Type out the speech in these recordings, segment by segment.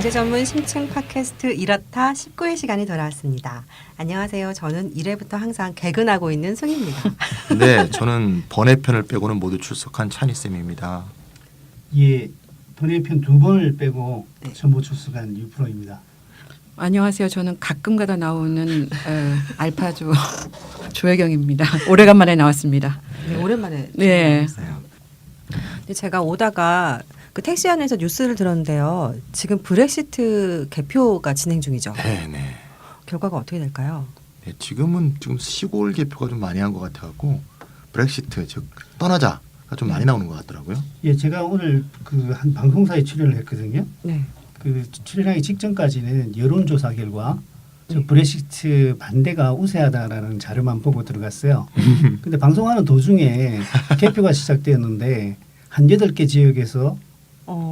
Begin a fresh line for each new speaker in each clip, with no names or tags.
경제 전문 심층 팟캐스트 이렇다 19회 시간이 돌아왔습니다. 안녕하세요. 저는 1회부터 항상 개근하고 있는 승입니다.
네, 저는 번외편을 빼고는 모두 출석한 찬희쌤입니다.
예, 번외편 2번을 빼고
네.
전부 출석한 유프로입니다.
안녕하세요. 저는 가끔가다 나오는 알파조 조혜경입니다. 오래간만에 나왔습니다.
네, 오랜만에
네.
출연했어요. 근데 제가 오다가 그 택시 안에서 뉴스를 들었는데요. 지금 브렉시트 개표가 진행 중이죠.
네, 네.
결과가 어떻게 될까요?
네, 지금 시골 개표가 좀 많이 한 것 같아갖고 브렉시트 즉 떠나자가 좀 많이 나오는 것 같더라고요.
예, 제가 오늘 그 한 방송사에 출연을 했거든요.
네.
그 출연하기 직전까지는 여론조사 결과 저 브렉시트 반대가 우세하다라는 자료만 보고 들어갔어요. 근데 방송하는 도중에 개표가 시작되었는데 한 8개 지역에서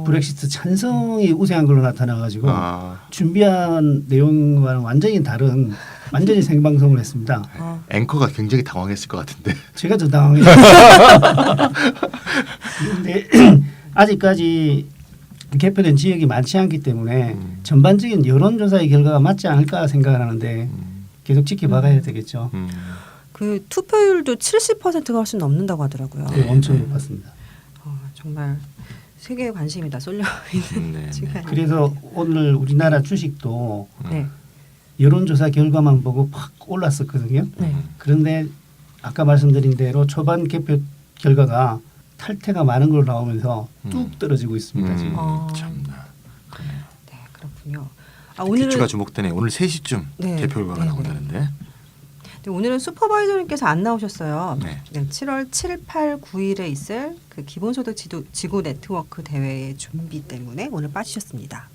브렉시트 찬성이 우세한 걸로 나타나가지고 준비한 내용과는 완전히 다른 완전히 생방송을 했습니다.
앵커가 굉장히 당황했을 것 같은데.
제가 더 당황했어요. 그런데 아직까지 개표된 지역이 많지 않기 때문에 전반적인 여론조사의 결과가 맞지 않을까 생각을 하는데 계속 지켜봐야 되겠죠.
그 투표율도 70%가 훨씬 넘는다고 하더라고요.
네, 엄청 높았습니다.
정말 세계의 관심이 다 쏠려 있는
네,
시간이.
그래서 오늘 우리나라 주식도
네.
여론조사 결과만 보고 팍 올랐었거든요.
네.
그런데 아까 말씀드린 대로 초반 개표 결과가 탈퇴가 많은 걸로 나오면서 뚝 떨어지고 있습니다. 지금.
참나. 그러네요.
네, 그렇군요. 오늘은
개추가 주목되네. 오늘 3시쯤
네.
개표 결과가
네,
나온다는데.
네, 오늘은 슈퍼바이저님께서 안 나오셨어요.
네.
7월 7, 8, 9일에 있을 그 기본소득 지구 네트워크 대회의 준비 때문에 오늘 빠지셨습니다.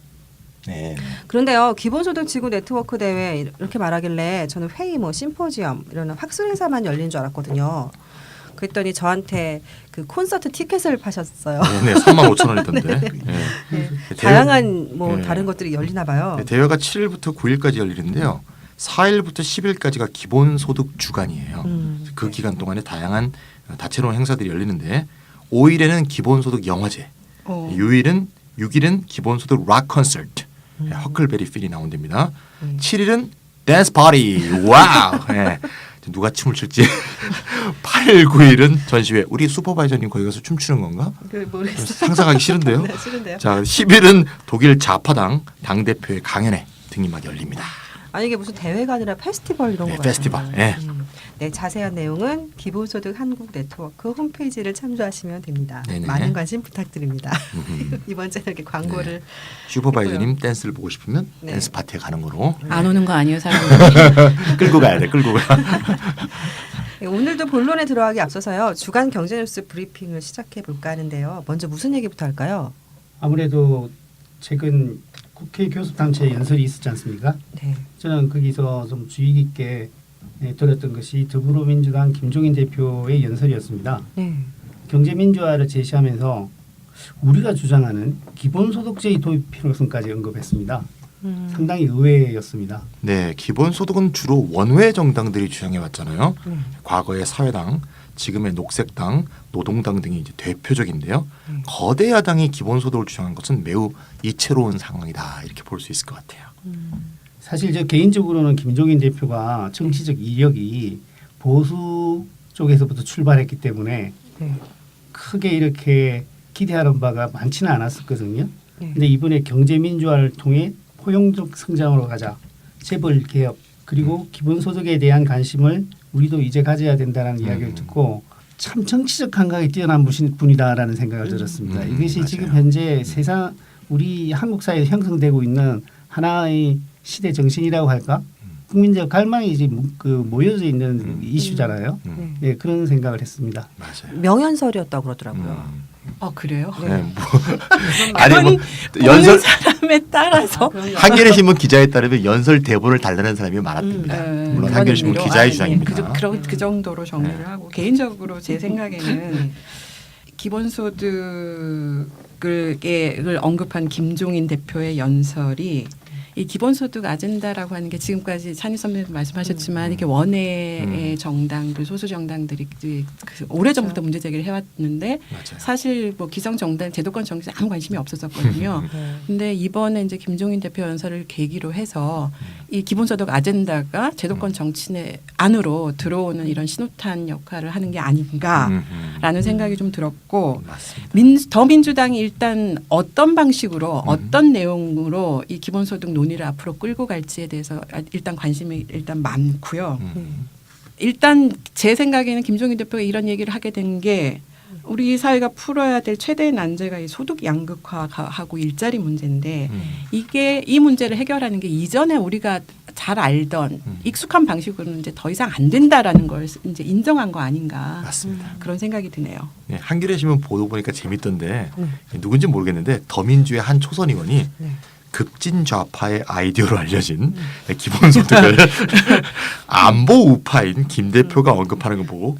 네.
그런데요, 기본소득 지구 네트워크 대회 이렇게 말하길래 저는 회의, 심포지엄 이런 학술 행사만 열린 줄 알았거든요. 그랬더니 저한테 그 콘서트 티켓을 파셨어요.
네, 35,000원이던데. 네.
네.
대회-
다양한
네.
다른 것들이 열리나 봐요.
네, 대회가 7일부터 9일까지 열리는데요. 4일부터 10일까지가 기본소득 주간이에요. 그 기간 동안에 다양한 다채로운 행사들이 열리는데 5일에는 기본소득 영화제, 6일은 기본소득 락 콘서트, 허클베리 필이 나온답니다. 7일은 댄스 파티, 와우. 네. 누가 춤을 출지. 8일, 9일은 전시회. 우리 슈퍼바이저님 거기 가서 춤추는 건가?
모르겠어요.
상상하기 싫은데요.
네, 싫은데요.
자, 10일은 독일 좌파당 당대표의 강연회 등이 막 열립니다.
아니 이게 무슨 대회가 아니라 페스티벌 이런
네,
거
페스티벌.
같아요.
네.
네, 자세한 내용은 기본소득 한국 네트워크 홈페이지를 참조하시면 됩니다.
네네.
많은 관심 부탁드립니다. 이번 주에 이렇게 광고를
네. 슈퍼바이저님 댄스를 보고 싶으면
네.
댄스 파티에 가는 거로
안 오는 거 아니에요, 사람들이?
끌고 가야 돼. 끌고 가.
네, 오늘도 본론에 들어가기 앞서서요. 주간 경제뉴스 브리핑을 시작해 볼까 하는데요. 먼저 무슨 얘기부터 할까요?
아무래도 최근 국회 교섭단체 연설이 있었지 않습니까?
네.
저는 거기서 좀 주의 깊게 들었던 것이 더불어민주당 김종인 대표의 연설이었습니다.
네.
경제민주화를 제시하면서 우리가 주장하는 기본소득제의 도입 필요성까지 언급했습니다. 상당히 의외였습니다.
네, 기본소득은 주로 원외 정당들이 주장해 왔잖아요. 과거의 사회당, 지금의 녹색당, 노동당 등이 이제 대표적인데요. 거대 야당이 기본소득을 주장한 것은 매우 이채로운 상황이다 이렇게 볼 수 있을 것 같아요.
사실 저 개인적으로는 김종인 대표가 정치적 이력이 보수 쪽에서부터 출발했기 때문에
네.
크게 이렇게 기대하는 바가 많지는 않았었거든요.
네.
근데 이번에 경제민주화를 통해 포용적 성장으로 가자, 재벌 개혁 그리고 기본소득에 대한 관심을 우리도 이제 가져야 된다는 이야기를 듣고 참 정치적 감각이 뛰어난 분이다라는 생각을 들었습니다. 이것이
맞아요.
지금 현재 세상 우리 한국 사회에 형성되고 있는 하나의 시대 정신이라고 할까? 국민적 갈망이 이제 모여져 있는 이슈잖아요. 네, 그런 생각을 했습니다.
맞아요.
명연설이었다고 그러더라고요.
그래요?
네, 뭐 아니 뭐
보는
연설
사람에 따라서
한겨레 신문 기자에 따르면 연설 대본을 달라는 사람이 많았답니다. 물론 한겨레 신문
그런
기자의
의미로,
주장입니다.
그 정도로 정리를 하고 개인적으로 제 생각에는 기본소득을 언급한 김종인 대표의 연설이 이 기본소득 아젠다라고 하는 게 지금까지 찬희 선배님도 말씀하셨지만 이게 원외의 정당들 소수 정당들이 오래전부터 문제 제기를 해왔는데
맞아요.
사실 뭐 기성 정당 제도권 정치에 아무 관심이 없었었거든요.
네.
근데 이번에 이제 김종인 대표 연설을 계기로 해서 이 기본소득 아젠다가 제도권 정치 내 안으로 들어오는 이런 신호탄 역할을 하는 게 아닌가라는 생각이 좀 들었고
맞습니다.
더민주당이 일단 어떤 방식으로 어떤 내용으로 이 기본소득 논의를 앞으로 끌고 갈지에 대해서 일단 관심이 일단 많고요. 일단 제 생각에는 김종인 대표가 이런 얘기를 하게 된 게 우리 사회가 풀어야 될 최대의 난제가 이 소득 양극화하고 일자리 문제인데 이게 이 문제를 해결하는 게 이전에 우리가 잘 알던 익숙한 방식으로는 이제 더 이상 안 된다라는 걸 이제 인정한 거 아닌가.
맞습니다.
그런 생각이 드네요.
네, 한겨레 신문 보도 보니까 재밌던데 누군지 모르겠는데 더민주의 한 초선 의원이
네.
급진 좌파의 아이디어로 알려진 기본소득을 안보 우파인 김 대표가 언급하는 거 보고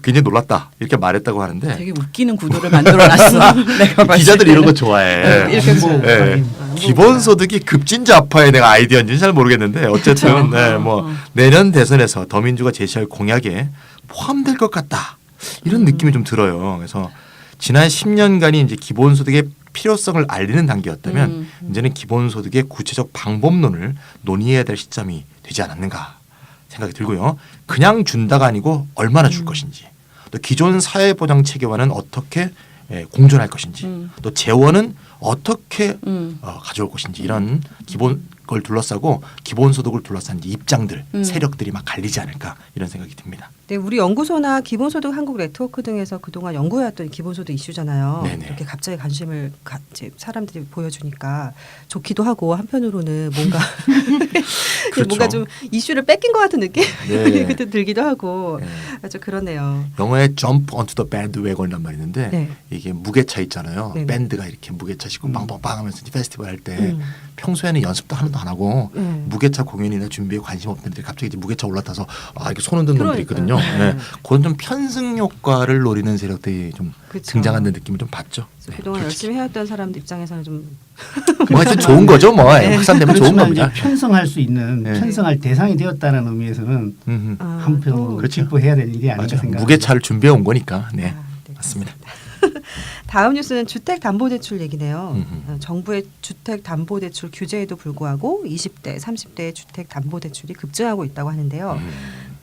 굉장히 놀랐다 이렇게 말했다고 하는데
되게 웃기는 구도를 만들어놨어. 내가 봤을
기자들이 이런 거
때는.
좋아해.
이렇게
네. 기본소득이 급진 좌파의 내가 아이디어인지는 잘 모르겠는데 어쨌든 네, 뭐 내년 대선에서 더민주가 제시할 공약에 포함될 것 같다 이런 느낌이 좀 들어요. 그래서 지난 10년간이 이제 기본소득의 필요성을 알리는 단계였다면 이제는 기본소득의 구체적 방법론을 논의해야 될 시점이 되지 않았는가 생각이 들고요. 그냥 준다가 아니고 얼마나 줄 것인지 또 기존 사회보장 체계와는 어떻게 공존할 것인지 또 재원은 어떻게 가져올 것인지 이런 기본 걸 둘러싸고 기본소득을 둘러싼 입장들 세력들이 막 갈리지 않을까 이런 생각이 듭니다.
네, 우리 연구소나 기본소득 한국 네트워크 등에서 그동안 연구해왔던 기본소득 이슈잖아요.
네네.
이렇게 갑자기 관심을 이제 사람들이 보여주니까 좋기도 하고 한편으로는 뭔가
그렇죠.
뭔가 좀 이슈를 뺏긴 것 같은 느낌이
네.
그때 들기도 하고
네.
아주 그러네요.
영어에 jump onto the bandwagon이란 말이 있는데
네.
이게 무게차 있잖아요.
네네.
밴드가 이렇게 무게차 싣고 빵빵빵 하면서 이제 페스티벌 할 때 평소에는 연습도 하나도 안 하고 무게차 공연이나 준비에 관심 없는 애들이 갑자기 이제 무게차 올라타서 이렇게 손 흔드는 놈들이 있거든요.
그러니까요.
네. 그런 좀 편승 효과를 노리는 세력들이 좀
그쵸.
등장하는 느낌을 좀 봤죠.
그래서 그동안 열심히 해왔던 사람들 입장에서는 좀
뭐 하여튼 좋은 거죠. 뭐 확산되면 좋은
그렇지만 이제
겁니다.
편성할 수 있는
네.
편성할 대상이 되었다는 의미에서는 한편으로
그렇죠.
기뻐해야 될 일이 아닌가
맞아.
생각합니다.
무게차를 준비해 온 거니까. 네.
네,
맞습니다.
다음 뉴스는 주택담보대출 얘기네요. 정부의 주택담보대출 규제에도 불구하고 20대, 30대의 주택담보대출이 급증하고 있다고 하는데요.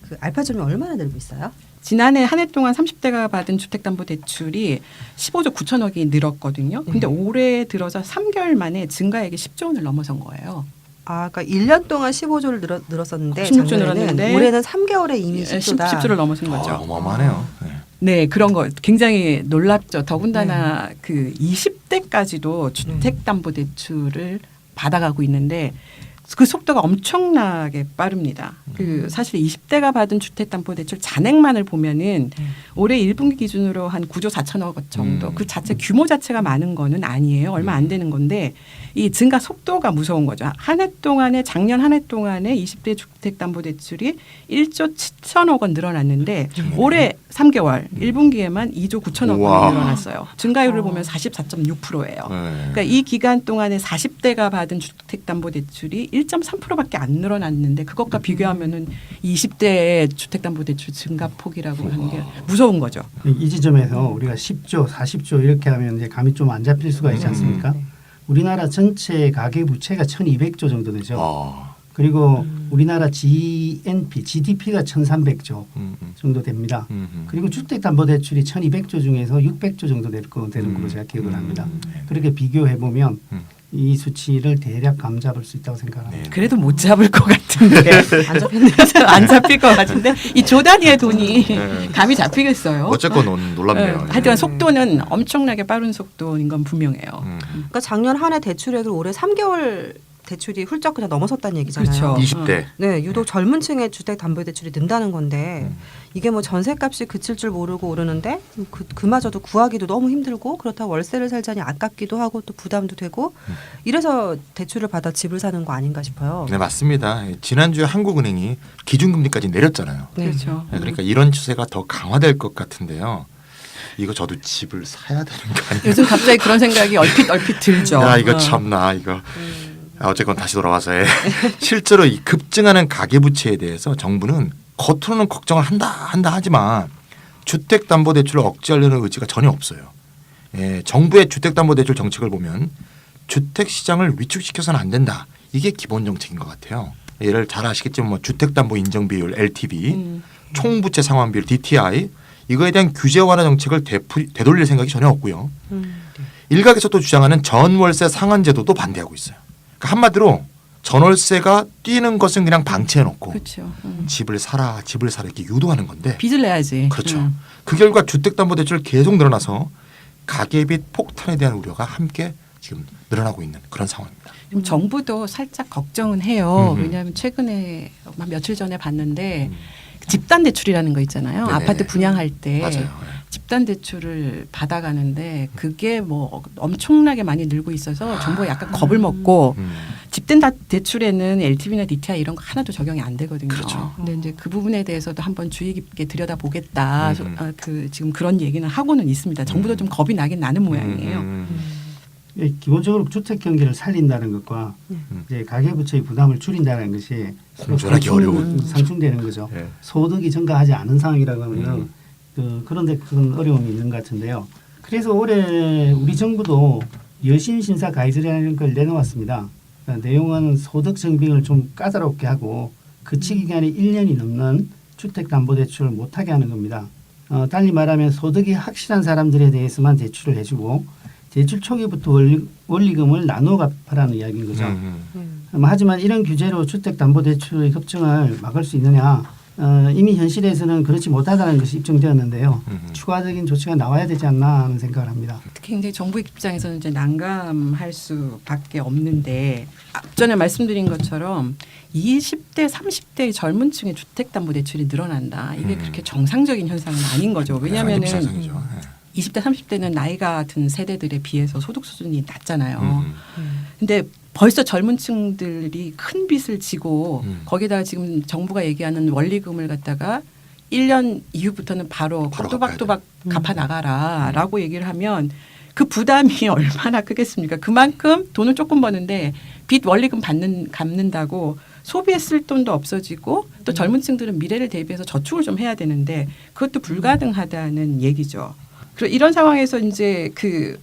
그 알파점이 얼마나 늘고 있어요?
지난해 한 해 동안 30대가 받은 주택담보대출이 15조 9천억이 늘었거든요. 근데 올해 들어서 3개월 만에 증가액이 10조 원을 넘어선 거예요.
그러니까 1년 동안 15조를 늘었었는데
16조
작년에는
늘었는데
올해는 3개월에 이미 10조다.
10조를 넘어선 거죠.
어마어마하네요. 네.
네, 그런 거 굉장히 놀랍죠. 더군다나 그 20대까지도 주택담보대출을 받아가고 있는데 그 속도가 엄청나게 빠릅니다. 그 사실 20대가 받은 주택담보대출 잔액만을 보면은 올해 1분기 기준으로 한 9조 4천억 정도. 그 자체 규모 자체가 많은 거는 아니에요. 얼마 안 되는 건데 이 증가 속도가 무서운 거죠. 한 해 동안에 작년 한 해 동안에 20대 주택담보대출이 1조 7천억 원 늘어났는데 올해 3개월 1분기에만 2조 9천억
우와.
원이 늘어났어요. 증가율을 보면 44.6%예요. 그러니까 이 기간 동안에 40대가 받은 주택담보대출이 1.3%밖에 안 늘어났는데 그것과 비교하면은 20대의 주택담보대출 증가폭이라고 하는 게 무서운 거죠.
이 지점에서 우리가 10조, 40조 이렇게 하면 이제 감이 좀 안 잡힐 수가 있지 않습니까? 우리나라 전체 가계부채가 1,200조 정도 되죠. 그리고 우리나라 GDP가 1,300조 정도 됩니다. 그리고 주택담보대출이 1,200조 중에서 600조 정도 되는 걸로 제가 기억을 합니다. 그렇게 비교해 보면 이 수치를 대략 감잡을 수 있다고 생각합니다.
그래도 못 잡을 것 같은데
안 잡혔네요.
안 잡힐 것 같은데 이 조 단위의 돈이 감이 잡히겠어요.
어쨌건 놀랍네요.
하여튼 속도는 엄청나게 빠른 속도인 건 분명해요.
그러니까 작년 한 해 대출액을 올해 3개월 대출이 훌쩍 그냥 넘어섰다는 얘기잖아요.
그렇죠.
20대.
네, 유독 젊은 층의 주택담보대출이 는다는 건데 이게 뭐 전세값이 그칠 줄 모르고 오르는데 그마저도 구하기도 너무 힘들고 그렇다고 월세를 살자니 아깝기도 하고 또 부담도 되고 이래서 대출을 받아 집을 사는 거 아닌가 싶어요.
네, 맞습니다. 지난주에 한국은행이 기준금리까지 내렸잖아요.
네.
그렇죠.
네, 그러니까 이런 추세가 더 강화될 것 같은데요. 이거 저도 집을 사야 되는 거 아니에요?
요즘 갑자기 그런 생각이 얼핏 들죠.
야 이거 참나 이거. 어쨌건 다시 돌아와서 실제로 이 급증하는 가계부채에 대해서 정부는 겉으로는 걱정을 한다 하지만 주택담보대출을 억제하려는 의지가 전혀 없어요. 정부의 주택담보대출 정책을 보면 주택시장을 위축시켜서는 안 된다. 이게 기본 정책인 것 같아요. 예를 잘 아시겠지만 뭐 주택담보인정비율 LTV, 총부채 상환비율 DTI 이거에 대한 규제 완화 정책을 되돌릴 생각이 전혀 없고요. 일각에서 또 주장하는 전월세 상한제도도 반대하고 있어요. 그러니까 한마디로 전월세가 뛰는 것은 그냥 방치해놓고
그렇죠.
집을 사라 이렇게 유도하는 건데
빚을 내야지.
그렇죠. 그 결과 주택담보대출 계속 늘어나서 가계빚 폭탄에 대한 우려가 함께 지금 늘어나고 있는 그런 상황입니다.
지금 정부도 살짝 걱정은 해요.
음흠.
왜냐하면 최근에 한 며칠 전에 봤는데 집단 대출이라는 거 있잖아요.
네네.
아파트 분양할 때
맞아요.
집단 대출을 받아가는데 그게 뭐 엄청나게 많이 늘고 있어서 정부가 약간 겁을 먹고 집단 대출에는 LTV나 DTI 이런 거 하나도 적용이 안 되거든요.
그렇죠.
근데 이제 그 부분에 대해서도 한번 주의 깊게 들여다보겠다.
음흠.
지금 그런 얘기는 하고는 있습니다. 정부도 좀 겁이 나긴 나는 모양이에요.
예, 기본적으로 주택 경기를 살린다는 것과 이제 가계부채의 부담을 줄인다는 것이
공존하기 어려운
상충되는 거죠.
네.
소득이 증가하지 않은 상황이라고 하면 그런데 큰 어려움이 있는 것 같은데요. 그래서 올해 우리 정부도 여신 신사 가이드라인을 걸 내놓았습니다. 그러니까 내용은 소득 증빙을 좀 까다롭게 하고 거치 기간이 1년이 넘는 주택담보대출을 못하게 하는 겁니다. 달리 말하면 소득이 확실한 사람들에 대해서만 대출을 해주고 대출 초기부터 원리금을 나누어 갚아라는 이야기인 거죠. 하지만 이런 규제로 주택담보대출의 급증을 막을 수 있느냐? 이미 현실에서는 그렇지 못하다는 것이 입증되었는데요. 추가적인 조치가 나와야 되지 않나 하는 생각을 합니다.
특히 이제 정부 입장에서는 이제 난감할 수밖에 없는데 앞전에 말씀드린 것처럼 20대, 30대의 젊은 층의 주택담보대출이 늘어난다. 이게 그렇게 정상적인 현상은 아닌 거죠. 왜냐하면은 20대, 30대는 나이가 든 세대들에 비해서 소득 수준이 낮잖아요. 근데 벌써 젊은 층들이 큰 빚을 지고 거기다가 지금 정부가 얘기하는 원리금을 갖다가 1년 이후부터는 바로 또박또박 갚아 나가라라고 얘기를 하면 그 부담이 얼마나 크겠습니까? 그만큼 돈을 조금 버는데 빚 원리금 갚는다고 소비에 쓸 돈도 없어지고 또 젊은 층들은 미래를 대비해서 저축을 좀 해야 되는데 그것도 불가능하다는 얘기죠. 그리고 이런 상황에서 이제 그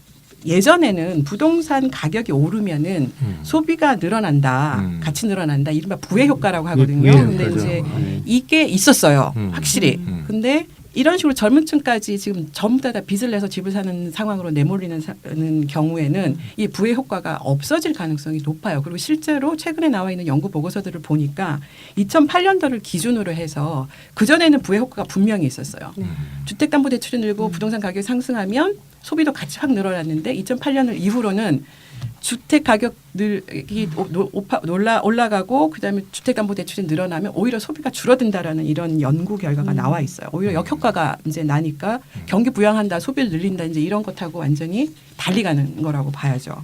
예전에는 부동산 가격이 오르면은 소비가 늘어난다, 같이 늘어난다, 이른바 부의 효과라고 하거든요. 근데 이제 이게 있었어요, 확실히. 근데 이런 식으로 젊은 층까지 지금 전부 다 빚을 내서 집을 사는 상황으로 내몰리는 경우에는 이 부의 효과가 없어질 가능성이 높아요. 그리고 실제로 최근에 나와 있는 연구 보고서들을 보니까 2008년도를 기준으로 해서 그전에는 부의 효과가 분명히 있었어요. 주택담보대출이 늘고 부동산 가격이 상승하면 소비도 같이 확 늘어났는데 2008년 이후로는 주택 가격이 올라가고 그다음에 주택담보대출이 늘어나면 오히려 소비가 줄어든다라는 이런 연구 결과가 나와 있어요. 오히려 역효과가 이제 나니까 경기 부양한다, 소비를 늘린다 이제 이런 것하고 완전히 달리 가는 거라고 봐야죠.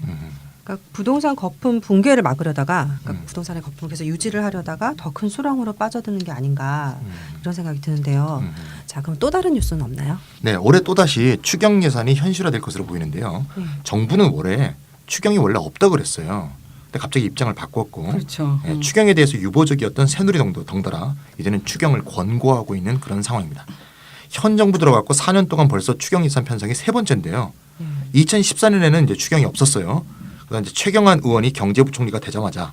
그러니까 부동산 거품 붕괴를 막으려다가 그러니까 부동산의 거품을 계속 유지를 하려다가 더 큰 수렁으로 빠져드는 게 아닌가 이런 생각이 드는데요. 자, 그럼 또 다른 뉴스는 없나요?
네, 올해 또다시 추경 예산이 현실화될 것으로 보이는데요. 정부는 올해 추경이 원래 없다고 그랬어요. 근데 갑자기 입장을 바꿨고
그렇죠.
추경에 대해서 유보적이었던 새누리당도 덩달아 이제는 추경을 권고하고 있는 그런 상황입니다. 현 정부 들어갔고 4년 동안 벌써 추경 예산 편성이 세 번째인데요. 2014년에는 이제 추경이 없었어요. 그다음 이제 최경환 의원이 경제부총리가 되자마자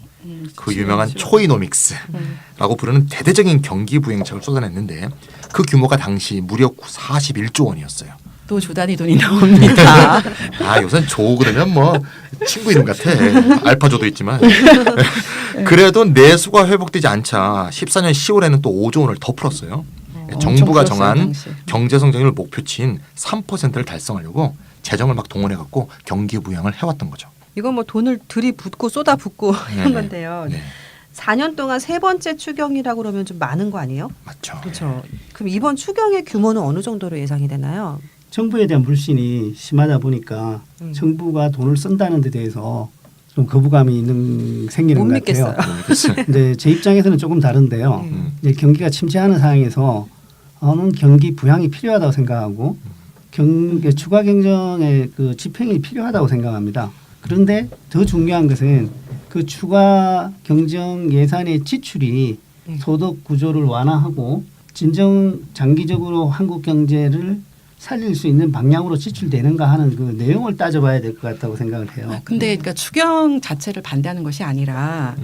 그 유명한 초이노믹스라고 부르는 대대적인 경기 부행책을 쏟아냈는데 그 규모가 당시 무려 41조 원이었어요.
또 조단위 돈이 나옵니다.
아, 요새는 조 그러면 뭐 친구 이름 같아. 알파조도 있지만. 그래도 내수가 회복되지 않자 14년 10월에는 또 5조 원을 더 풀었어요. 정부가 정한 경제 성장률 목표치인 3%를 달성하려고 재정을 막 동원해 갖고 경기 부양을 해왔던 거죠.
이건 뭐 돈을 들이붓고 쏟아붓고 이런 건데요.
네.
4년 동안 세 번째 추경이라고 그러면 좀 많은 거 아니에요?
맞죠.
그렇죠. 그럼 이번 추경의 규모는 어느 정도로 예상이 되나요?
정부에 대한 불신이 심하다 보니까 정부가 돈을 쓴다는 데 대해서 좀 거부감이 생기는 것 같아요. 근데 제 입장에서는 조금 다른데요. 이제 경기가 침체하는 상황에서 어느 경기 부양이 필요하다고 생각하고 추가 경정의 그 집행이 필요하다고 생각합니다. 그런데 더 중요한 것은 그 추가 경정 예산의 지출이 소득 구조를 완화하고 진정 장기적으로 한국 경제를 살릴 수 있는 방향으로 지출되는가 하는 그 내용을 따져봐야 될 것 같다고 생각을 해요.
근데 그러니까 추경 자체를 반대하는 것이 아니라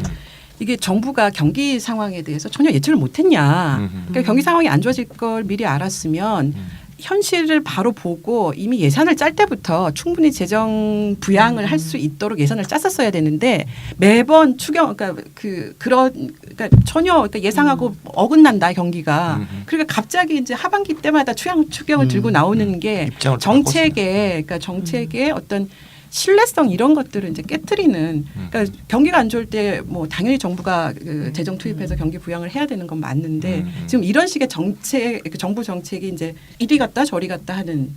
이게 정부가 경기 상황에 대해서 전혀 예측을 못했냐. 그러니까 경기 상황이 안 좋아질 걸 미리 알았으면 현실을 바로 보고 이미 예산을 짤 때부터 충분히 재정 부양을 할 수 있도록 예산을 짰었어야 되는데 매번 추경 그러니까 그러니까 전혀 그러니까 예상하고 어긋난다 경기가. 그러니까 갑자기 이제 하반기 때마다 추경을 들고 나오는 게
입장을
정책의 그러니까 정책의 어떤 신뢰성 이런 것들을 이제 깨트리는 그러니까 경기가 안 좋을 때 뭐 당연히 정부가 그 재정 투입해서 경기 부양을 해야 되는 건 맞는데 지금 이런 식의 정책 그 정부 정책이 이제 이리 갔다 저리 갔다 하는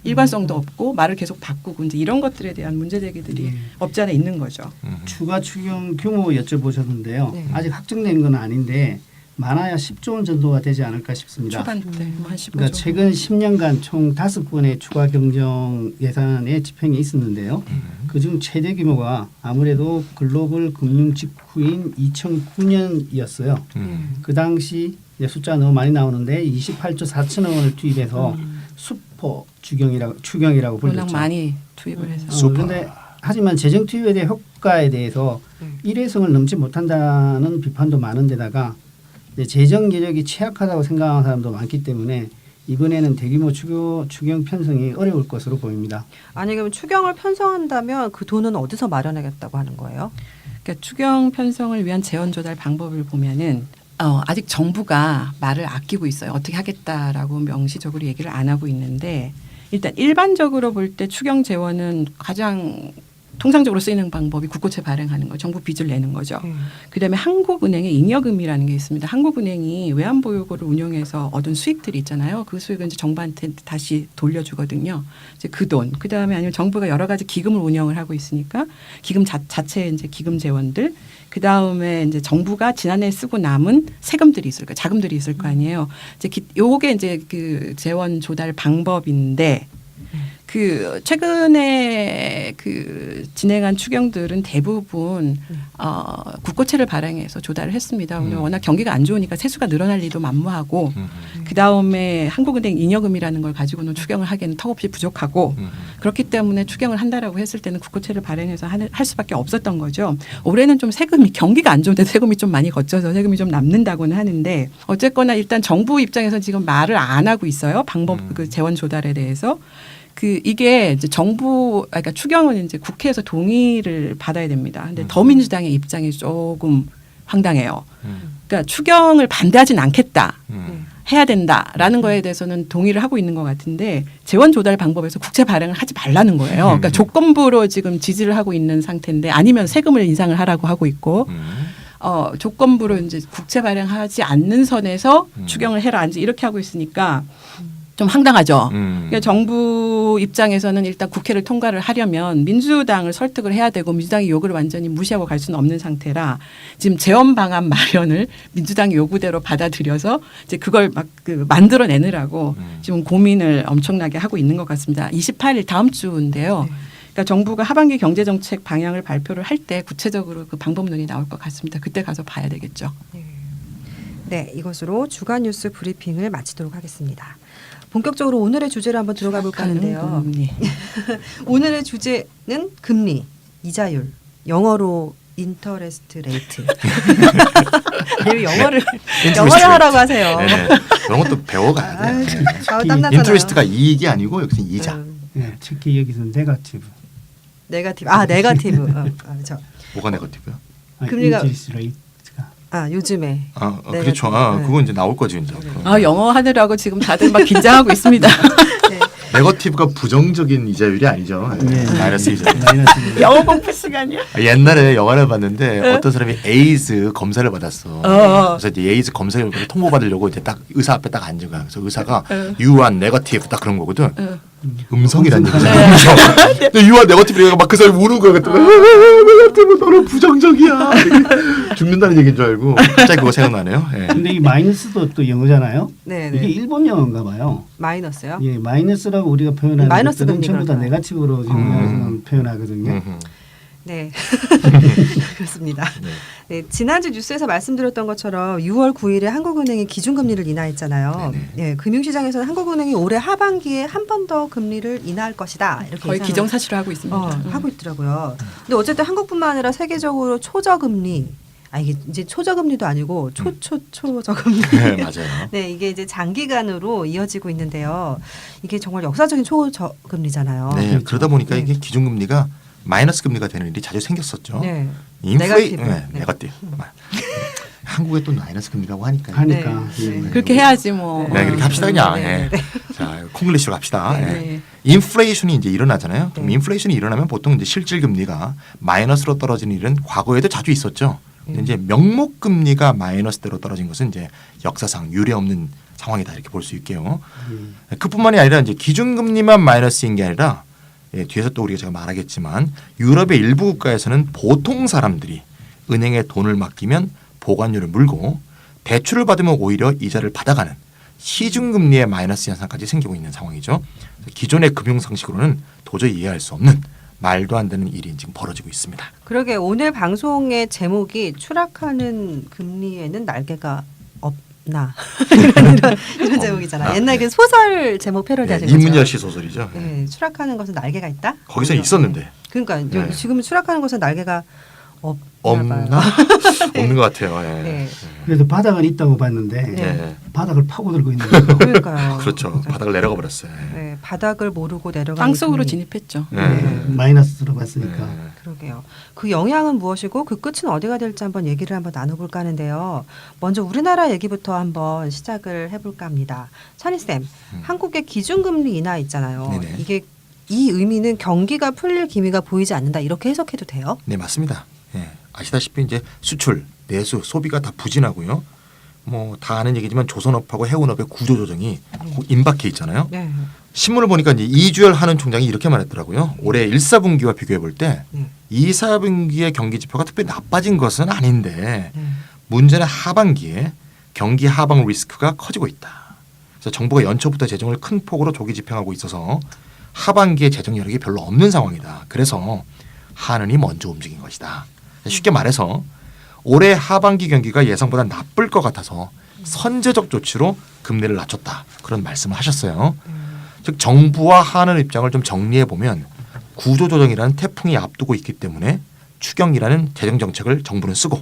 일관성도 없고 말을 계속 바꾸고 이제 이런 것들에 대한 문제 제기들이 없지 않아 있는 거죠.
추가 추경 규모 여쭤보셨는데요.
네.
아직 확정된 건 아닌데 많아야 10조 원 정도가 되지 않을까 싶습니다.
초반 때한 15조.
그러니까 최근 10년간 총 5건의 추가 경정 예산의 집행이 있었는데요. 그중 최대 규모가 아무래도 글로벌 금융 직후인 2009년이었어요. 그 당시 숫자 너무 많이 나오는데 28조 4천억 원을 투입해서 슈퍼 추경이라고
워낙
불렸죠.
많이 투입을 해서.
그런데 하지만 재정 투입에 대한 효과에 대해서 일회성을 넘지 못한다는 비판도 많은데다가 재정 여력이 취약하다고 생각하는 사람도 많기 때문에 이번에는 대규모 추경 편성이 어려울 것으로 보입니다.
아니 그러면 추경을 편성한다면 그 돈은 어디서 마련하겠다고 하는 거예요?
그러니까 추경 편성을 위한 재원 조달 방법을 보면은 아직 정부가 말을 아끼고 있어요. 어떻게 하겠다라고 명시적으로 얘기를 안 하고 있는데 일단 일반적으로 볼 때 추경 재원은 가장 통상적으로 쓰이는 방법이 국고채 발행하는 거, 정부 빚을 내는 거죠. 그다음에 한국은행의 잉여금이라는 게 있습니다. 한국은행이 외환보유고를 운용해서 얻은 수익들이 있잖아요. 그 수익은 이제 정부한테 다시 돌려주거든요. 이제 그 돈. 그다음에 아니면 정부가 여러 가지 기금을 운영을 하고 있으니까 기금 자체의 이제 기금 재원들. 그다음에 이제 정부가 지난해 쓰고 남은 세금들이 있을 거, 자금들이 있을 거 아니에요. 이제 요게 이제 그 재원 조달 방법인데 그 최근에 그 진행한 추경들은 대부분 국고채를 발행해서 조달을 했습니다. 워낙 경기가 안 좋으니까 세수가 늘어날 리도 만무하고 그 다음에 한국은행 잉여금이라는 걸 가지고는 추경을 하기에는 턱없이 부족하고 그렇기 때문에 추경을 한다라고 했을 때는 국고채를 발행해서 할 수밖에 없었던 거죠. 올해는 좀 세금이 경기가 안 좋은데 세금이 좀 많이 걷져서 세금이 좀 남는다고는 하는데 어쨌거나 일단 정부 입장에서 지금 말을 안 하고 있어요. 방법 그 재원 조달에 대해서. 이게 이제 그러니까 추경은 이제 국회에서 동의를 받아야 됩니다. 근데 더민주당의 입장이 조금 황당해요. 그러니까 추경을 반대하진 않겠다. 해야 된다라는 거에 대해서는 동의를 하고 있는 것 같은데 재원 조달 방법에서 국채 발행을 하지 말라는 거예요. 그러니까 조건부로 지금 지지를 하고 있는 상태인데 아니면 세금을 인상을 하라고 하고 있고 조건부로 이제 국채 발행하지 않는 선에서 추경을 해라 이제 이렇게 하고 있으니까 좀 황당하죠. 그러니까 정부 입장에서는 일단 국회를 통과를 하려면 민주당을 설득을 해야 되고 민주당의 요구를 완전히 무시하고 갈 수는 없는 상태라 지금 재원 방안 마련을 민주당의 요구대로 받아들여서 이제 그걸 막 만들어내느라고 지금 고민을 엄청나게 하고 있는 것 같습니다. 28일 다음 주인데요. 그러니까 정부가 하반기 경제정책 방향을 발표를 할 때 구체적으로 그 방법론이 나올 것 같습니다. 그때 가서 봐야 되겠죠.
네, 이것으로 주간 뉴스 브리핑을 마치도록 하겠습니다. 본격적으로 오늘의 주제를 한번 들어가 볼까 하는데요. 오늘의 주제는 금리, 이자율, 영어로 인터레스트 레이트. 왜 영어를 하라고 하세요?
네네. 그런 것도 배워가야 돼.
땀나잖아요.
인트레스트가 이익이 아니고 여기서 이자.
네, 특히 여기서는 네거티브.
네거티브. 그렇죠.
뭐가 네거티브야?
금리가
인트레스트 레이트가.
요즘에.
그렇죠.
네.
그건 이제 나올 거지 이제.
영어 하느라고 지금 다들 막 긴장하고 있습니다.
네.
네거티브가 부정적인 이자율이 아니죠.
네.
마이너스 이자율.
영어 공부 시간이야?
옛날에 영화를 봤는데 어떤 사람이 에이즈 검사를 받았어. 그래서 이제 에이즈 검사 결과를 통보받으려고 이제 딱 의사 앞에 딱 앉은 거야. 그래서 의사가 You are negative 딱 그런 거거든. 음성이란 얘기죠. 음성. 근데 You are negative 막 그 사람이 우는 거야. 네거티브 너는 부정적이야. 죽는다는 얘기인 줄 알고 갑자기 그거 생각나네요. 네.
근데 이 마이너스도 또 영어잖아요.
네.
이게 일본 영어인가 봐요.
마이너스요?
예, 마이너스라고 우리가 표현하는
마이너스
것들은
금리
전부 다
그렇죠.
네거티브로 지금 표현하거든요.
네. 그렇습니다.
네.
네, 지난주 뉴스에서 말씀드렸던 것처럼 6월 9일에 한국은행이 기준금리를 인하했잖아요.
네네.
네, 금융시장에서는 한국은행이 올해 하반기에 한 번 더 금리를 인하할 것이다. 이렇게
거의
예상을
기정사실화 하고 있습니다.
하고 있더라고요. 근데 어쨌든 한국뿐만 아니라 세계적으로 초저금리, 이게 이제 초저금리도 아니고 초저금리.
네, 맞아요.
네, 이게 이제 장기간으로 이어지고 있는데요. 이게 정말 역사적인 초저금리잖아요.
네,
그렇죠.
그러다 보니까
네.
이게 기준금리가 마이너스 금리가 되는 일이 자주 생겼었죠.
네.
네가티브.
네.
네가티브. 한국에 또 마이너스 금리라고 하니까.
하니까
네.
예.
그렇게 해야지 뭐.
네, 그렇게 합시다 그냥.
네,
예. 자, 콩글리시로 갑시다.
네,
예.
네.
인플레이션이 이제 일어나잖아요. 그럼
네.
인플레이션이 일어나면 보통 이제 실질 금리가 마이너스로 떨어지는 일은 과거에도 자주 있었죠. 근데 이제 명목 금리가 마이너스대로 떨어진 것은 이제 역사상 유례 없는 상황이다 이렇게 볼 수 있게요. 그뿐만이 아니라 이제 기준금리만 마이너스인 게 아니라 뒤에서 또 우리가 제가 말하겠지만 유럽의 일부 국가에서는 보통 사람들이 은행에 돈을 맡기면 보관료를 물고 대출을 받으면 오히려 이자를 받아가는 시중금리의 마이너스 현상까지 생기고 있는 상황이죠. 기존의 금융 상식으로는 도저히 이해할 수 없는 말도 안 되는 일이 지금 벌어지고 있습니다.
그러게 오늘 방송의 제목이 추락하는 금리에는 날개가 없나 이런 제목이잖아. 옛날 그 소설 제목 패러디하신 거죠.
이문열 씨 소설이죠.
네, 추락하는 것은 날개가 있다.
거기서 있었는데
그러니까
네.
여기 지금 추락하는 것은 날개가
없나? 없는 것 같아요. 예.
네.
그래서 바닥은 있다고 봤는데
네.
바닥을 파고들고 있는 거예요.
그러니까요.
그렇죠. 바닥을 내려가 버렸어요.
네, 바닥을 모르고 내려가는
땅 속으로
금리.
진입했죠.
네.
마이너스 들어갔으니까.
네.
그러게요. 그 영향은 무엇이고 그 끝은 어디가 될지 한번 얘기를 한번 나눠볼까 하는데요. 먼저 우리나라 얘기부터 한번 시작을 해볼까 합니다. 찬희 쌤, 한국의 기준금리 인하 있잖아요.
네네.
이게 이 의미는 경기가 풀릴 기미가 보이지 않는다 이렇게 해석해도 돼요?
네, 맞습니다. 예. 아시다시피 이제 수출, 내수, 소비가 다 부진하고요. 뭐 다 아는 얘기지만 조선업하고 해운업의 구조 조정이 임박해 있잖아요.
네.
신문을 보니까 이제 이주열 한은 총장이 이렇게 말했더라고요. 올해 1, 4분기와 비교해 볼 때
네.
2, 4분기의 경기 지표가 특별히 나빠진 것은 아닌데
네.
문제는 하반기에 경기 하방 리스크가 커지고 있다. 그래서 정부가 연초부터 재정을 큰 폭으로 조기 집행하고 있어서 하반기에 재정 여력이 별로 없는 상황이다. 그래서 한은이 먼저 움직인 것이다. 쉽게 말해서 올해 하반기 경기가 예상보다 나쁠 것 같아서 선제적 조치로 금리를 낮췄다. 그런 말씀을 하셨어요. 즉 정부와 한은 입장을 좀 정리해 보면 구조조정이라는 태풍이 앞두고 있기 때문에 추경이라는 재정 정책을 정부는 쓰고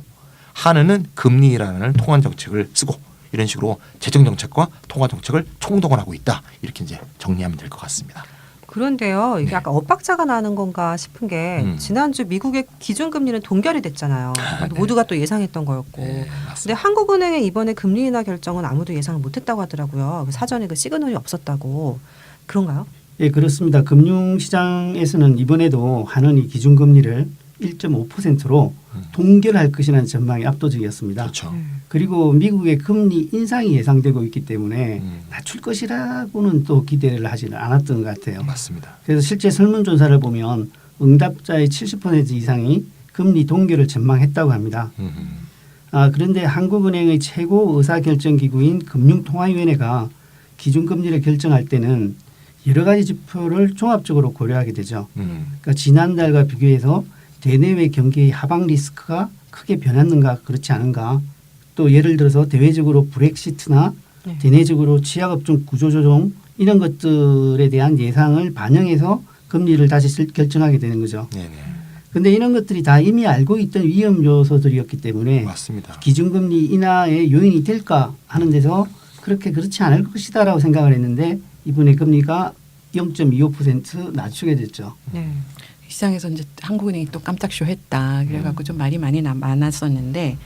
한은은 금리라는 통화 정책을 쓰고 이런 식으로 재정 정책과 통화 정책을 총동원하고 있다. 이렇게 이제 정리하면 될 것 같습니다.
그런데요, 이게
네.
약간 엇박자가 나는 건가 싶은 게 지난주 미국의 기준금리는 동결이 됐잖아요.
네.
모두가 또 예상했던 거였고.
네,
근데
맞습니다.
한국은행의 이번에 금리 인하 결정은 아무도 예상을 못했다고 하더라고요. 그 사전에 그 시그널이 없었다고. 그런가요?
예, 그렇습니다. 금융시장에서는 이번에도 한은이 기준금리를 1.5%로 동결할 것이라는 전망이 압도적이었습니다.
그렇죠.
그리고 미국의 금리 인상이 예상되고 있기 때문에 낮출 것이라고는 또 기대를 하지는 않았던 것 같아요.
맞습니다.
그래서 실제 설문조사를 보면 응답자의 70% 이상이 금리 동결을 전망했다고 합니다. 그런데 한국은행의 최고 의사결정기구인 금융통화위원회가 기준금리를 결정할 때는 여러 가지 지표를 종합적으로 고려하게 되죠. 그러니까 지난달과 비교해서 대내외 경기의 하방 리스크가 크게 변했는가 그렇지 않은가, 또 예를 들어서 대외적으로 브렉시트나
네.
대내적으로 취약업종 구조조정 이런 것들에 대한 예상을 반영해서 금리를 다시 결정하게 되는 거죠.
네네.
그런데 이런 것들이 다 이미 알고 있던 위험 요소들이었기 때문에
맞습니다.
기준금리 인하의 요인이 될까 하는 데서 그렇지 않을 것이다라고 생각을 했는데 이번에 금리가 0.25% 낮추게 됐죠.
네.
시장에서 이제 한국은행이 또 깜짝 쇼했다. 그래갖고 좀 말이 많았었는데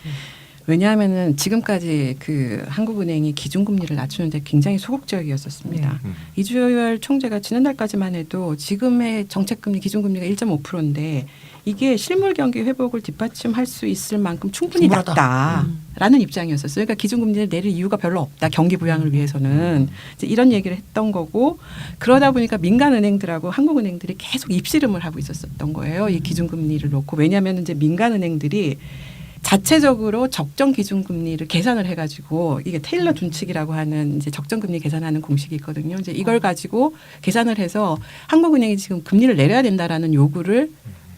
왜냐하면은 지금까지 그 한국은행이 기준금리를 낮추는데 굉장히 소극적이었었습니다. 이주열 총재가 지난달까지만 해도 지금의 정책금리 기준금리가 1.5%인데 이게 실물 경기 회복을 뒷받침할 수 있을 만큼 충분히
충분하다.
낮다라는 입장이었었어요. 그러니까 기준금리를 내릴 이유가 별로 없다. 경기 부양을 위해서는 이제 이런 얘기를 했던 거고, 그러다 보니까 민간은행들하고 한국은행들이 계속 입씨름을 하고 있었던 거예요. 이 기준금리를 놓고. 왜냐하면 이제 민간은행들이 자체적으로 적정 기준금리를 계산을 해가지고 이게 테일러 준칙이라고 하는 이제 적정금리 계산하는 공식이 있거든요. 이제 이걸 가지고 계산을 해서 한국은행이 지금 금리를 내려야 된다라는 요구를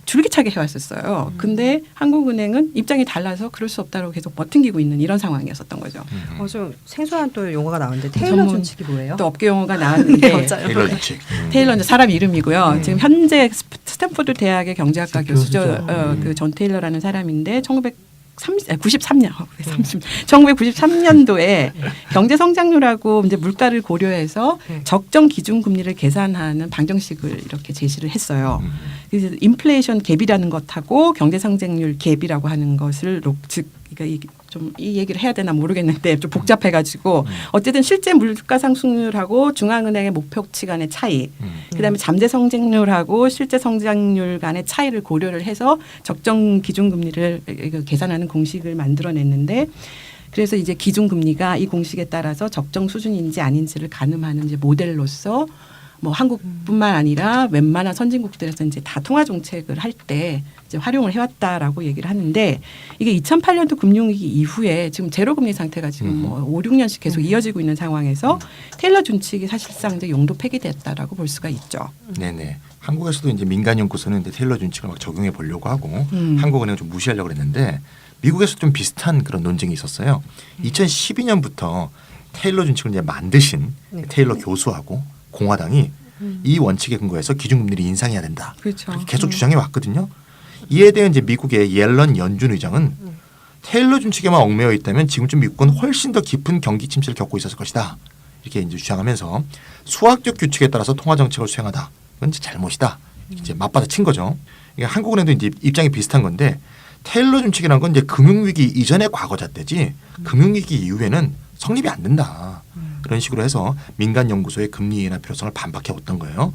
줄기차게 해왔었어요. 근데 한국은행은 입장이 달라서 그럴 수 없다고 계속 버팅기고 있는 이런 상황이었었던 거죠.
좀 생소한 또 용어가 나오는데 테일러
전문-
준칙이 뭐예요?
또 업계 용어가 나왔는데
맞아요.
테일러 규칙.
테일러는 사람 이름이고요. 지금 현재 스탠포드 대학의 경제학과
교수죠.
교수죠. 그 존 테일러라는 사람인데 1993년도에 경제 성장률하고 이제 물가를 고려해서 적정 기준 금리를 계산하는 방정식을 이렇게 제시를 했어요. 그래서 인플레이션 갭이라는 것하고 경제 성장률 갭이라고 하는 것을 즉 그러니까 좀 이 얘기를 해야 되나 모르겠는데 좀 복잡해가지고 어쨌든 실제 물가 상승률하고 중앙은행의 목표치 간의 차이, 그다음에 잠재 성장률하고 실제 성장률 간의 차이를 고려를 해서 적정 기준 금리를 계산하는 공식을 만들어냈는데. 그래서 이제 기준 금리가 이 공식에 따라서 적정 수준인지 아닌지를 가늠하는 이제 모델로서 뭐 한국뿐만 아니라 웬만한 선진국들에서 이제 다 통화 정책을 할 때 이제 활용을 해왔다라고 얘기를 하는데 이게 2008년도 금융위기 이후에 지금 제로 금리 상태가 지금 뭐 5, 6년씩 계속 이어지고 있는 상황에서 테일러 준칙이 사실상 이제 용도 폐기됐다라고 볼 수가 있죠.
네네. 한국에서도 이제 민간 연구소는 이제 테일러 준칙을 막 적용해 보려고 하고 한국은행을 좀 무시하려고 그랬는데 미국에서 좀 비슷한 그런 논쟁이 있었어요. 2012년부터 테일러 준칙을 이제 만드신 테일러 교수하고 공화당이 이 원칙에 근거해서 기준금리를 인상해야 된다.
그렇죠.
그렇게 계속 주장해 왔거든요. 이에 대해 이제 미국의 옐런 연준 의장은 테일러 준칙에만 얽매여 있다면 지금쯤 미국은 훨씬 더 깊은 경기 침체를 겪고 있었을 것이다. 이렇게 이제 주장하면서 수학적 규칙에 따라서 통화 정책을 수행하다. 그건 이제 잘못이다. 이제 맞받아친 거죠. 그러니까 한국은행도 이제 입장이 비슷한 건데 테일러 준칙이라는 건 이제 금융위기 이전의 과거자 때지 금융위기 이후에는 성립이 안 된다. 그런 식으로 해서 민간 연구소의 금리 인하 필요성을 반박해왔던 거예요.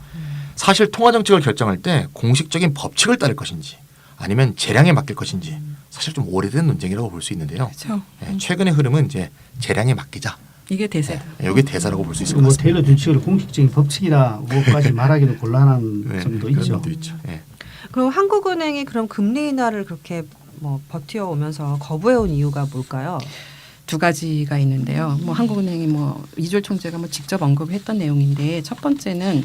사실 통화 정책을 결정할 때 공식적인 법칙을 따를 것인지 아니면 재량에 맡길 것인지 사실 좀 오래된 논쟁이라고 볼 수 있는데요.
그렇죠.
최근의 흐름은 이제 재량에 맡기자.
이게 대세다.
이게 대사라고 볼 수 있을 것
뭐
같습니다.
테일러 준칙을 공식적인 법칙이라고까지 말하기는 곤란한 점도
그런
있죠.
점도 있죠.
그럼 한국은행이 그럼 금리 인하를 그렇게 뭐 버티어 오면서 거부해온 이유가 뭘까요?
두 가지가 있는데요. 뭐 한국은행이 뭐 이주열 총재가 뭐 직접 언급했던 내용인데 첫 번째는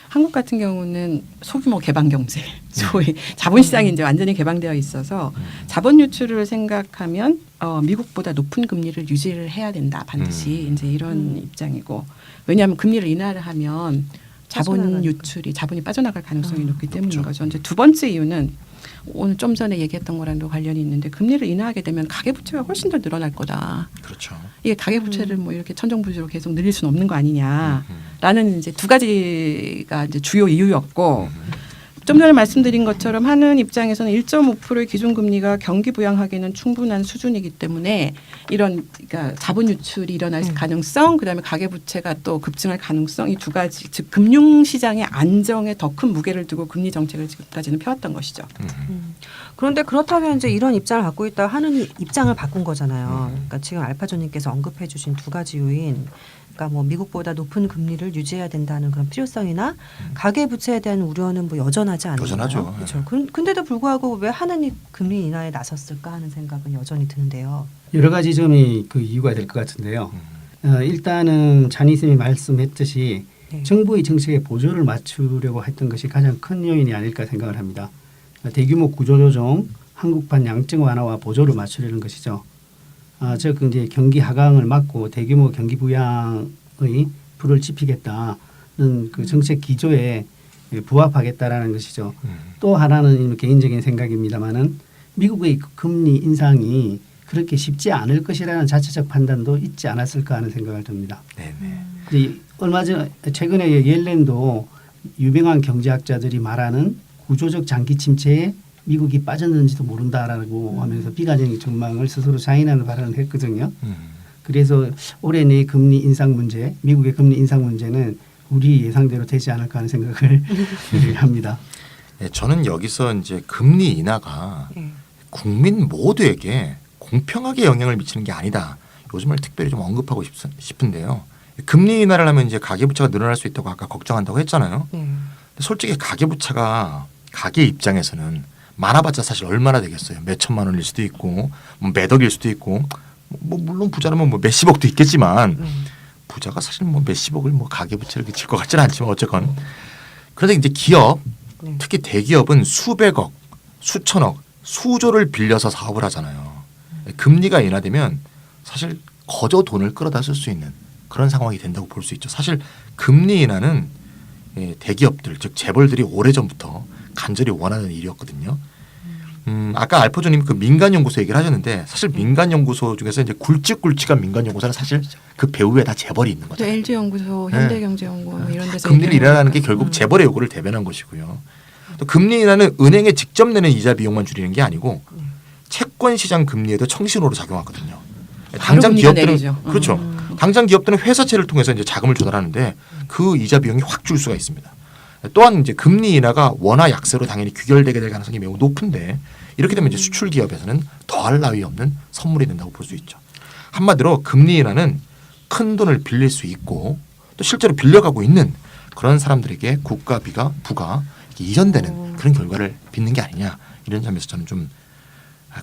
한국 같은 경우는 소규모 개방 경제, 소위 자본시장이 이제 완전히 개방되어 있어서 자본 유출을 생각하면 미국보다 높은 금리를 유지를 해야 된다 반드시 이제 이런 입장이고 왜냐하면 금리를 인하를 하면 자본 유출이 자본이 빠져나갈 가능성이 높기 때문인 거죠. 이제 두 번째 이유는 오늘 좀 전에 얘기했던 거랑도 관련이 있는데 금리를 인하하게 되면 가계부채가 훨씬 더 늘어날 거다.
그렇죠.
이게 가계부채를 뭐 이렇게 천정부지로 계속 늘릴 수는 없는 거 아니냐라는 이제 두 가지가 이제 주요 이유였고 좀 전에 말씀드린 것처럼 하는 입장에서는 1.5%의 기준금리가 경기 부양하기는 충분한 수준이기 때문에 이런 그러니까 자본 유출이 일어날 가능성, 그다음에 가계부채가 또 급증할 가능성 이 두 가지, 즉 금융시장의 안정에 더 큰 무게를 두고 금리 정책을 지금까지는 펴왔던 것이죠.
그런데 그렇다면 이제 이런 입장을 갖고 있다 하는 입장을 바꾼 거잖아요. 그러니까 지금 알파조님께서 언급해 주신 두 가지 요인. 그러니까 뭐 미국보다 높은 금리를 유지해야 된다는 그런 필요성이나 가계 부채에 대한 우려는 뭐 여전하지 않나요?
여전하죠.
그렇죠. 근데도 불구하고 왜 하느니 금리 인하에 나섰을까 하는 생각은 여전히 드는데요.
여러 가지 점이 그 이유가 될 것 같은데요. 일단은 찬희쌤이 말씀했듯이
네.
정부의 정책에 보조를 맞추려고 했던 것이 가장 큰 요인이 아닐까 생각을 합니다. 대규모 구조조정, 한국판 양적 완화와 보조를 맞추려는 것이죠. 즉 이제 경기 하강을 막고 대규모 경기 부양의 불을 지피겠다는 그 정책 기조에 부합하겠다라는 것이죠. 또 하나는 개인적인 생각입니다만은 미국의 금리 인상이 그렇게 쉽지 않을 것이라는 자체적 판단도 있지 않았을까 하는 생각을 듭니다.
네네.
이제 얼마 전 최근에 옐렌도 유명한 경제학자들이 말하는 구조적 장기 침체에 미국이 빠졌는지도 모른다라고 하면서 비관적인 전망을 스스로 자인하는 발언을 했거든요. 그래서 올해 내 금리 인상 문제, 미국의 금리 인상 문제는 우리 예상대로 되지 않을까 하는 생각을 합니다.
네, 저는 여기서 이제 금리 인하가 국민 모두에게 공평하게 영향을 미치는 게 아니다. 요즘을 특별히 좀 언급하고 싶은데요. 금리 인하를 하면 이제 가계부채가 늘어날 수 있다고 아까 걱정한다고 했잖아요. 근데 솔직히 가계부채가 가계 입장에서는 많아봤자 사실 얼마나 되겠어요. 몇 천만 원일 수도 있고 뭐 몇 억일 수도 있고 뭐 물론 부자라면 뭐 몇십억도 있겠지만 부자가 사실 뭐 몇십억을 뭐 가계부채를 그칠 것 같지는 않지만 어쨌건 그런데 이제 기업 특히 대기업은 수백억 수천억, 수조를 빌려서 사업을 하잖아요. 금리가 인하되면 사실 거저 돈을 끌어다 쓸 수 있는 그런 상황이 된다고 볼 수 있죠. 사실 금리 인하는 대기업들 즉 재벌들이 오래전부터 간절히 원하는 일이었거든요. 아까 알포조님 그 민간연구소 얘기를 하셨는데 사실 민간연구소 중에서 이제 굵직굵직한 민간연구소는 사실 그 배후에 다 재벌이 있는 거죠.
LG연구소,
네.
현대경제연구원 뭐 이런 데서
금리를 인하라는 게
얘기하니까.
결국 재벌의 요구를 대변한 것이고요. 또 금리 인하는 은행에 직접 내는 이자 비용만 줄이는 게 아니고 채권 시장 금리에도 청신호로 작용하거든요. 당장
금리가
기업들은
내리죠.
그렇죠. 당장 기업들은 회사채를 통해서 이제 자금을 조달하는데 그 이자 비용이 확 줄 수가 있습니다. 또한 이제 금리 인하가 원화 약세로 당연히 귀결되게 될 가능성이 매우 높은데 이렇게 되면 이제 수출 기업에서는 더할 나위 없는 선물이 된다고 볼 수 있죠. 한마디로 금리 인하는 큰 돈을 빌릴 수 있고 또 실제로 빌려가고 있는 그런 사람들에게 국가비가 부가 이전되는 그런 결과를 빚는 게 아니냐 이런 점에서 저는 좀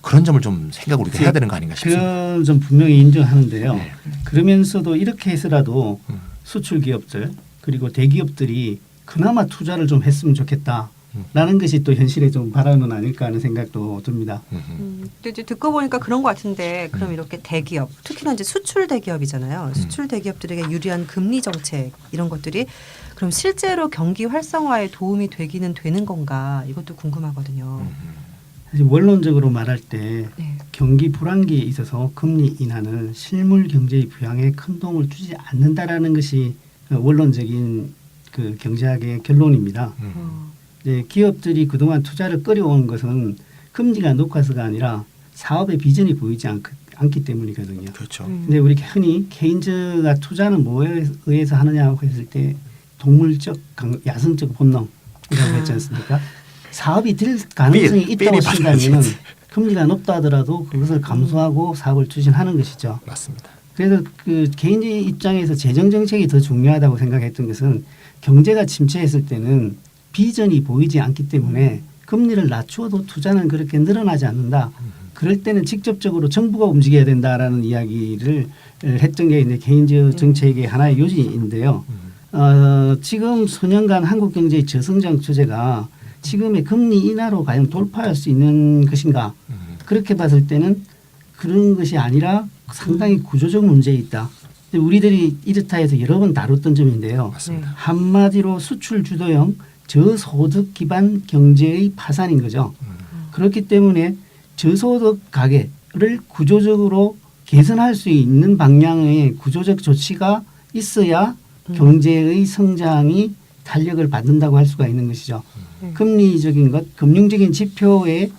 그런 점을 좀 생각을 우리가 해야 되는 거 아닌가 싶습니다.
그건 좀 분명히 인정하는데요.
네.
그러면서도 이렇게 해서라도 수출 기업들 그리고 대기업들이 그나마 투자를 좀 했으면 좋겠다라는 것이 또 현실의 좀 바람은 아닐까 하는 생각도 듭니다.
근데 이제 듣고 보니까 그런 것 같은데 그럼 이렇게 대기업 특히나 이제 수출 대기업이잖아요. 수출 대기업들에게 유리한 금리 정책 이런 것들이 그럼 실제로 경기 활성화에 도움이 되기는 되는 건가 이것도 궁금하거든요.
사실 원론적으로 말할 때
네.
경기 불황기에 있어서 금리 인하는 실물 경제의 부양에 큰 도움을 주지 않는다라는 것이 원론적인 그 경제학의 결론입니다. 이제 기업들이 그동안 투자를 끌어온 것은 금리가 높아서가 아니라 사업의 비전이 보이지 않기 때문이거든요.
그렇죠.
근데 우리 흔히 케인즈가 투자는 뭐에 의해서 하느냐고 했을 때 동물적 야성적 본능이라고 했지 않습니까? 사업이 될 가능성이 있다고 친다면 금리가 높다 하더라도 그것을 감수하고 사업을 추진하는 것이죠.
맞습니다.
그래서 그 개인적 입장에서 재정 정책이 더 중요하다고 생각했던 것은 경제가 침체했을 때는 비전이 보이지 않기 때문에 금리를 낮추어도 투자는 그렇게 늘어나지 않는다. 그럴 때는 직접적으로 정부가 움직여야 된다라는 이야기를 했던 게 이제 개인적 정책의 하나의 요지인데요. 지금 수년간 한국 경제의 저성장 추세가 지금의 금리 인하로 과연 돌파할 수 있는 것인가? 그렇게 봤을 때는 그런 것이 아니라 상당히 구조적 문제에 있다. 우리들이 이렇다 해서 여러 번 다뤘던 점인데요.
맞습니다.
한마디로 수출 주도형 저소득 기반 경제의 파산인 거죠. 그렇기 때문에 저소득 가계를 구조적으로 개선할 수 있는 방향의 구조적 조치가 있어야 경제의 성장이 탄력을 받는다고 할 수가 있는 것이죠. 금리적인 것, 금융적인 지표의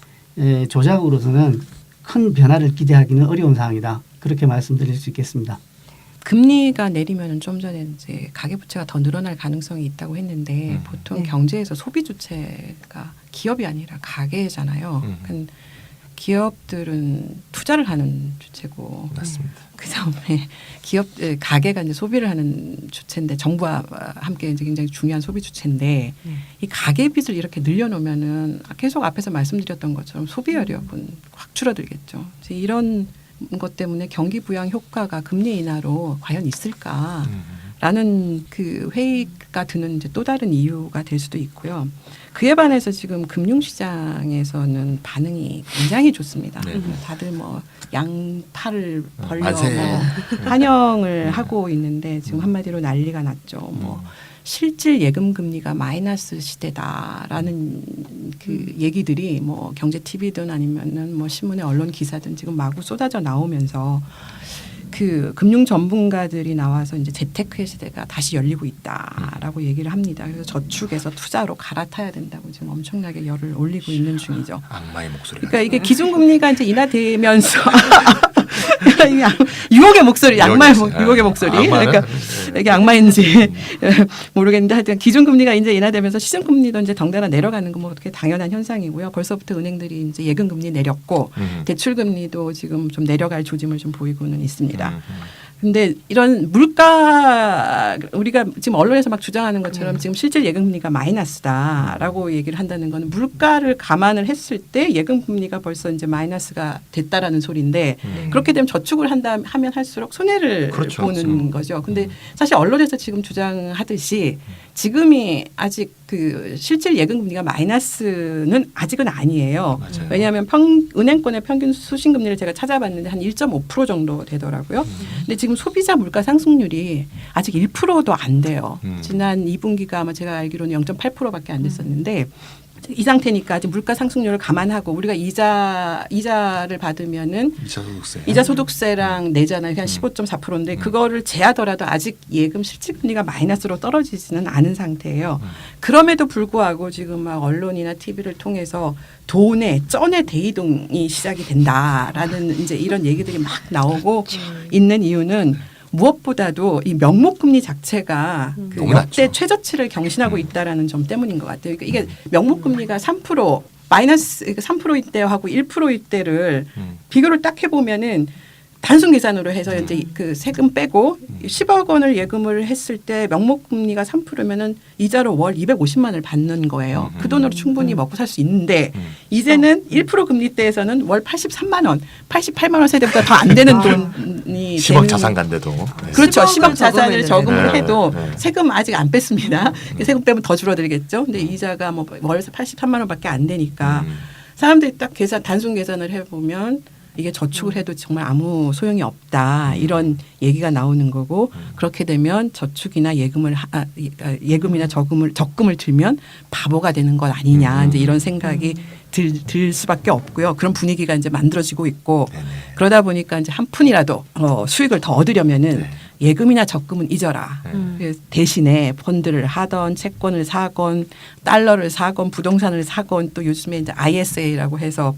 조작으로서는 큰 변화를 기대하기는 어려운 사항이다. 그렇게 말씀드릴 수 있겠습니다.
금리가 내리면 좀 전에 이제 가계부채가 더 늘어날 가능성이 있다고 했는데 보통
네.
경제에서 소비 주체가 기업이 아니라 가계잖아요. 그러니까 기업들은 투자를 하는 주체고
맞습니다.
그다음에 가계가 이제 소비를 하는 주체인데 정부와 함께 이제 굉장히 중요한 소비 주체인데 이 가계 빚을 이렇게 늘려놓으면은 계속 앞에서 말씀드렸던 것처럼 소비 여력은 확 줄어들겠죠. 이제 이런 것 때문에 경기 부양 효과가 금리 인하로 과연 있을까라는 그 회의가 드는 이제 또 다른 이유가 될 수도 있고요. 그에 반해서 지금 금융시장에서는 반응이 굉장히 좋습니다.
네.
다들 뭐 양팔을 벌려
만세.
뭐 환영을 하고 있는데 지금 한마디로 난리가 났죠. 뭐 실질 예금 금리가 마이너스 시대다라는 그 얘기들이 뭐 경제 TV든 아니면은 뭐 신문의 언론 기사든 지금 마구 쏟아져 나오면서 그 금융 전문가들이 나와서 이제 재테크의 시대가 다시 열리고 있다라고 얘기를 합니다. 그래서 저축에서 투자로 갈아타야 된다고 지금 엄청나게 열을 올리고 있는 중이죠.
악마의 목소리가.
그러니까 이게 기준금리가 이제 인하되면서 유혹의 목소리, 유혹의 목소리. 그러니까 이게 악마인지 모르겠는데 하여튼 기준금리가 이제 인하되면서 시중금리도 이제 덩달아 내려가는 건 뭐 어떻게 당연한 현상이고요. 벌써부터 은행들이 이제 예금금리 내렸고 대출금리도 지금 좀 내려갈 조짐을 좀 보이고는 있습니다. 근데 이런 물가 우리가 지금 언론에서 막 주장하는 것처럼 지금 실질 예금금리가 마이너스다라고 얘기를 한다는 거는 물가를 감안을 했을 때 예금금리가 벌써 이제 마이너스가 됐다라는 소리인데 그렇게 되면 저축을 하면 할수록 손해를
그렇죠.
보는 거죠. 근데 사실 언론에서 지금 주장하듯이 지금이 아직 그 실질 예금 금리가 마이너스는 아직은 아니에요.
맞아요.
왜냐하면 은행권의 평균 수신 금리를 제가 찾아봤는데 한 1.5% 정도 되더라고요. 근데 지금 소비자 물가 상승률이 아직 1%도 안 돼요. 지난 2분기가 아마 제가 알기로는 0.8%밖에 안 됐었는데 이 상태니까 아직 물가 상승률을 감안하고 우리가 이자를 받으면은 이자 소득세랑 내잖아요. 한 15.4%인데 그거를 제하더라도 아직 예금 실질 금리가 마이너스로 떨어지지는 않은 상태예요. 그럼에도 불구하고 지금 막 언론이나 TV를 통해서 돈의 쩐의 대이동이 시작이 된다라는 이제 이런 얘기들이 막 나오고 있는 이유는 무엇보다도 이 명목금리 자체가 그
너무
역대
낮죠.
최저치를 경신하고 있다라는 점 때문인 것 같아요. 그러니까 이게 명목금리가 3% 마이너스 3%일 때하고 1%일 때를 비교를 딱 해보면은 단순 계산으로 해서 이제 그 세금 빼고 10억 원을 예금을 했을 때 명목금리가 3%면은 이자로 월 250만 원을 받는 거예요. 그 돈으로 충분히 먹고 살 수 있는데 이제는 1% 금리대에서는 월 83만 원, 88만 원 세대보다 더 안 되는 돈이
10억
되는
자산 간데도. 네.
그렇죠.
10억
10억 자산을 저금을
네.
해도
네.
세금 아직 안 뺐습니다. 세금 빼면 더 줄어들겠죠. 근데 이자가 뭐 월 83만 원밖에 안 되니까 사람들이 딱 단순 계산을 해보면 이게 저축을 해도 정말 아무 소용이 없다 이런 얘기가 나오는 거고 그렇게 되면 저축이나 예금이나 적금을 들면 바보가 되는 것 아니냐 이제 이런 생각이 들 수밖에 없고요. 그런 분위기가 이제 만들어지고 있고 그러다 보니까 이제 한 푼이라도 수익을 더 얻으려면은 예금이나 적금은 잊어라. 그래서 대신에 펀드를 하던 채권을 사건 달러를 사건 부동산을 사건 또 요즘에 이제 ISA라고 해서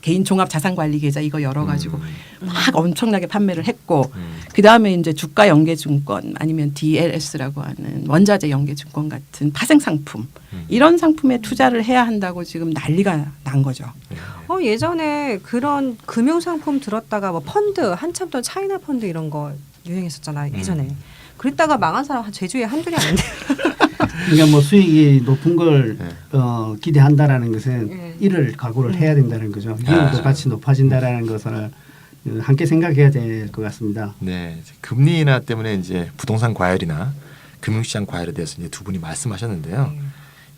개인 종합 자산 관리 계좌 이거 열어가지고 막 엄청나게 판매를 했고 그 다음에 이제 주가 연계증권 아니면 DLS라고 하는 원자재 연계증권 같은 파생 상품 이런 상품에 투자를 해야 한다고 지금 난리가 난 거죠.
예전에 그런 금융상품 들었다가 뭐 펀드 한참 동안 차이나 펀드 이런 거 유행했었잖아요. 예전에. 그랬다가 망한 사람 제주에 한둘이 아닌데.
그러니까 뭐 수익이 높은 걸 기대한다라는 것은 이를 각오를 해야 된다는 거죠. 비용도 같이 높아진다라는 것을 함께 생각해야 될 것 같습니다.
네, 금리 인하 때문에 이제 부동산 과열이나 금융시장 과열에 대해서 이제 두 분이 말씀하셨는데요.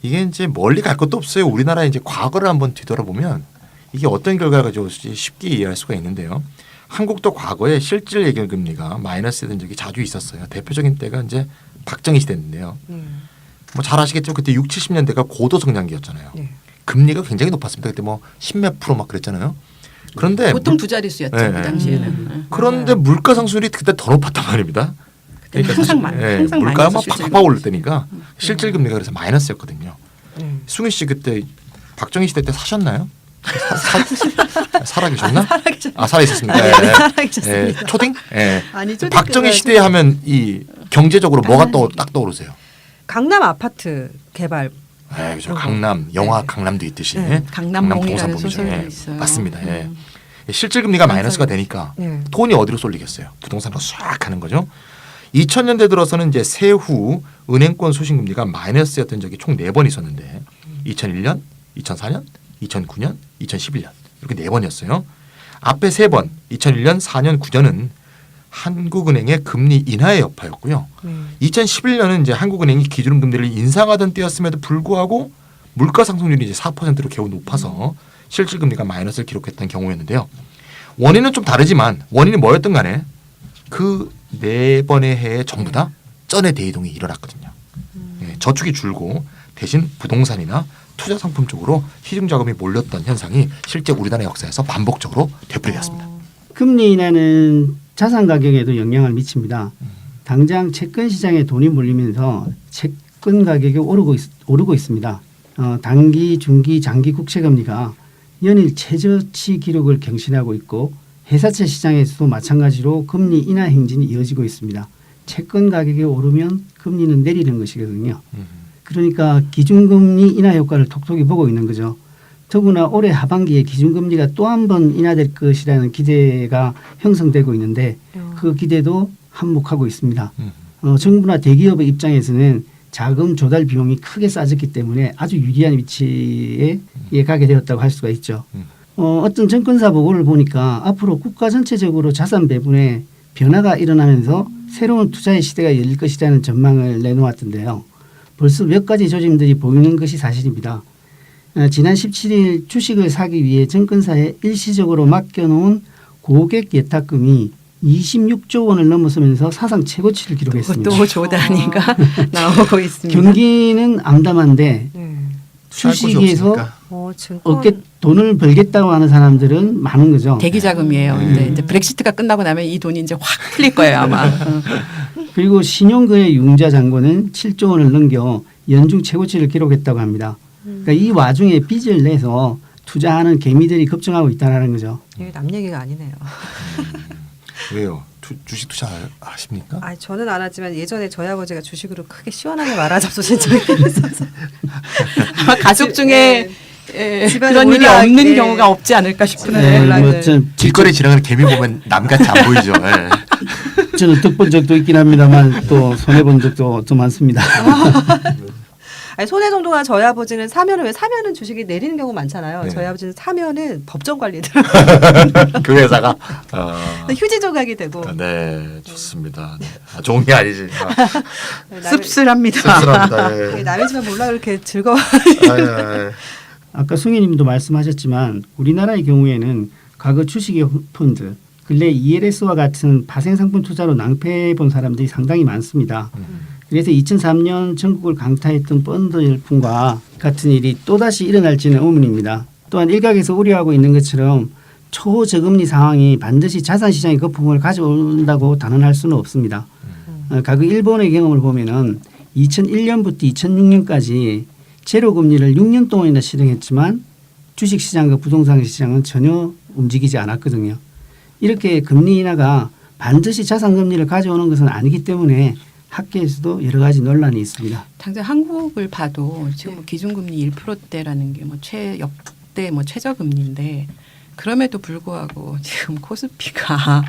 이게 이제 멀리 갈 것도 없어요. 우리나라 이제 과거를 한번 뒤돌아보면 이게 어떤 결과가 가져올지 쉽게 이해할 수가 있는데요. 한국도 과거에 실질 예금 금리가 마이너스된 적이 자주 있었어요. 대표적인 때가 이제 박정희 시대인데요. 뭐 잘 아시겠죠. 그때 6, 70년대가 고도 성장기였잖아요.
네.
금리가 굉장히 높았습니다. 그때 뭐 10몇 프로 막 그랬잖아요. 그런데
보통 두 자릿수였죠.
네,
그
네.
당시에는.
그런데 물가 상승률이 그때 더 높았단 말입니다.
그때는 항상 항상
물가가 막
마이너스 실질
팍팍 오를 때니까 실질 금리가 그래서 마이너스였거든요. 승희 씨 그때 박정희 시대 때 사셨나요? 살아계셨나? 살아있었습니다.
살아계셨습니다.
초딩?
아니, 초딩
박정희
때가
시대 하면 이 경제적으로 뭐가 딱 떠오르세요?
강남 아파트 개발.
그렇죠. 강남 영화 강남도 있듯이
강남몽이라는
동산범위죠.
소설도 있어요.
맞습니다. 실질 금리가 마이너스가 되니까
네.
돈이 어디로 쏠리겠어요? 부동산으로 싹 하는 거죠. 2000년대 들어서는 이제 세후 은행권 수신 금리가 마이너스였던 적이 총 4번 있었는데 2001년, 2004년, 2009년, 2011년 이렇게 4번이었어요. 앞에 3번 2001년, 4년, 9년은 한국은행의 금리 인하의 여파였고요. 2011년은 이제 한국은행이 기준금리를 인상하던 때였음에도 불구하고 물가 상승률이 이제 4%로 겨우 높아서 실질 금리가 마이너스를 기록했던 경우였는데요. 원인은 좀 다르지만 원인이 뭐였든 간에 그 4번의 해에 전부 다 쩐의 대이동이 일어났거든요. 저축이 줄고 대신 부동산이나 투자 상품 쪽으로 시중 자금이 몰렸던 현상이 실제 우리나라 역사에서 반복적으로 되풀이됐습니다.
금리 인하는 자산 가격에도 영향을 미칩니다. 당장 채권 시장에 돈이 몰리면서 채권 가격이 오르고 있습니다. 단기, 중기, 장기 국채 금리가 연일 최저치 기록을 경신하고 있고 회사채 시장에서도 마찬가지로 금리 인하 행진이 이어지고 있습니다. 채권 가격이 오르면 금리는 내리는 것이거든요. 그러니까 기준금리 인하 효과를 톡톡히 보고 있는 거죠. 더구나 올해 하반기에 기준금리가 또 한 번 인하될 것이라는 기대가 형성되고 있는데 그 기대도 한몫하고 있습니다. 정부나 대기업의 입장에서는 자금 조달 비용이 크게 싸졌기 때문에 아주 유리한 위치에 가게 되었다고 할 수가 있죠. 어떤 증권사 보고를 보니까 앞으로 국가 전체적으로 자산 배분에 변화가 일어나면서 새로운 투자의 시대가 열릴 것이라는 전망을 내놓았던데요. 벌써 몇 가지 조짐들이 보이는 것이 사실입니다. 지난 17일 주식을 사기 위해 증권사에 일시적으로 맡겨놓은 고객 예탁금이 26조 원을 넘어서면서 사상 최고치를 기록했습니다.
또 조단위가 나오고 있습니다.
경기는 암담한데
네.
주식에서
증권
어깨 돈을 벌겠다고 하는 사람들은 많은 거죠.
대기 자금이에요. 근데 이제 브렉시트가 끝나고 나면 이 돈이 이제 확 풀릴 거예요 아마.
그리고 신용거래 융자 잔고는 7조 원을 넘겨 연중 최고치를 기록했다고 합니다. 그러니까 이 와중에 빚을 내서 투자하는 개미들이 급증하고 있다는 거죠.
이게 남 얘기가 아니네요.
왜요? 주식 투자하십니까?
아, 저는 안 하지만 예전에 저희 아버지가 주식으로 크게 시원하게 말아잡수신 적이 있어서
아마 가족 중에
집안에
그런 일이
몰락,
없는
예.
경우가 없지 않을까 싶은데.
네, 몰락을.
길거리 지나가는 개미 보면 남같이 안 보이죠. 예.
저는 득본 적도 있긴 합니다만 또 손해본 적도 좀 많습니다.
아니, 손해정도가 저희 아버지는 사면은 왜 사면은 주식이 내리는 경우 많잖아요.
네.
저희 아버지는 사면은 법정 관리들
그 회사가
휴지 조각이 되고
네 좋습니다. 네. 좋은 게 아니지.
씁쓸합니다.
씁쓸합니다. 예.
남의 집안 몰라 그렇게 즐거워.
아까 승희님도 말씀하셨지만 우리나라의 경우에는 과거 주식의 펀드, 근래 ELS와 같은 파생상품 투자로 낭패해 본 사람들이 상당히 많습니다. 그래서 2003년 전국을 강타했던 펀드 열풍과 같은 일이 또다시 일어날지는 의문입니다. 또한 일각에서 우려하고 있는 것처럼 초저금리 상황이 반드시 자산시장의 거품을 가져온다고 단언할 수는 없습니다. 과거 일본의 경험을 보면은 2001년부터 2006년까지 제로 금리를 6년 동안이나 실행했지만 주식시장과 부동산 시장은 전혀 움직이지 않았거든요. 이렇게 금리 인하가 반드시 자산 금리를 가져오는 것은 아니기 때문에 학계에서도 여러 가지 논란이 있습니다.
당장 한국을 봐도 지금 뭐 기준금리 1%대라는 게 뭐 역대 뭐 최저금리인데 그럼에도 불구하고 지금 코스피가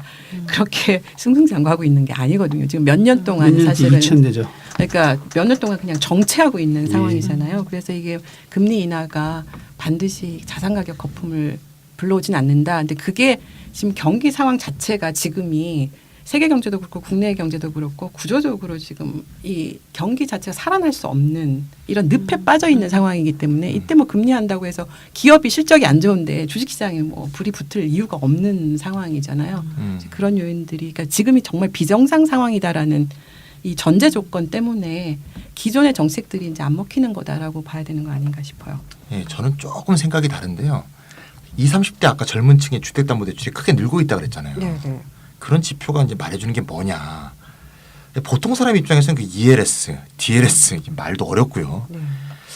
그렇게 승승장구하고 있는 게 아니거든요. 지금 몇 년 동안 사실은
2,000대죠.
그러니까 몇 년 동안 그냥 정체하고 있는 상황이잖아요. 그래서 이게 금리 인하가 반드시 자산 가격 거품을 불러오진 않는다. 근데 그게 지금 경기 상황 자체가 지금이 세계 경제도 그렇고 국내 경제도 그렇고 구조적으로 지금 이 경기 자체가 살아날 수 없는 이런 늪에 빠져 있는 상황이기 때문에 이때 뭐 금리한다고 해서 기업이 실적이 안 좋은데 주식시장에 뭐 불이 붙을 이유가 없는 상황이잖아요. 그런 요인들이 그러니까 지금이 정말 비정상 상황이다라는 이 전제 조건 때문에 기존의 정책들이 이제 안 먹히는 거다라고 봐야 되는 거 아닌가 싶어요.
예, 저는 조금 생각이 다른데요. 20, 30대 아까 젊은 층의 주택담보대출이 크게 늘고 있다 그랬잖아요.
네.
그런 지표가 이제 말해주는 게 뭐냐. 보통 사람 입장에서는 그 ELS, DLS 말도 어렵고요.
네.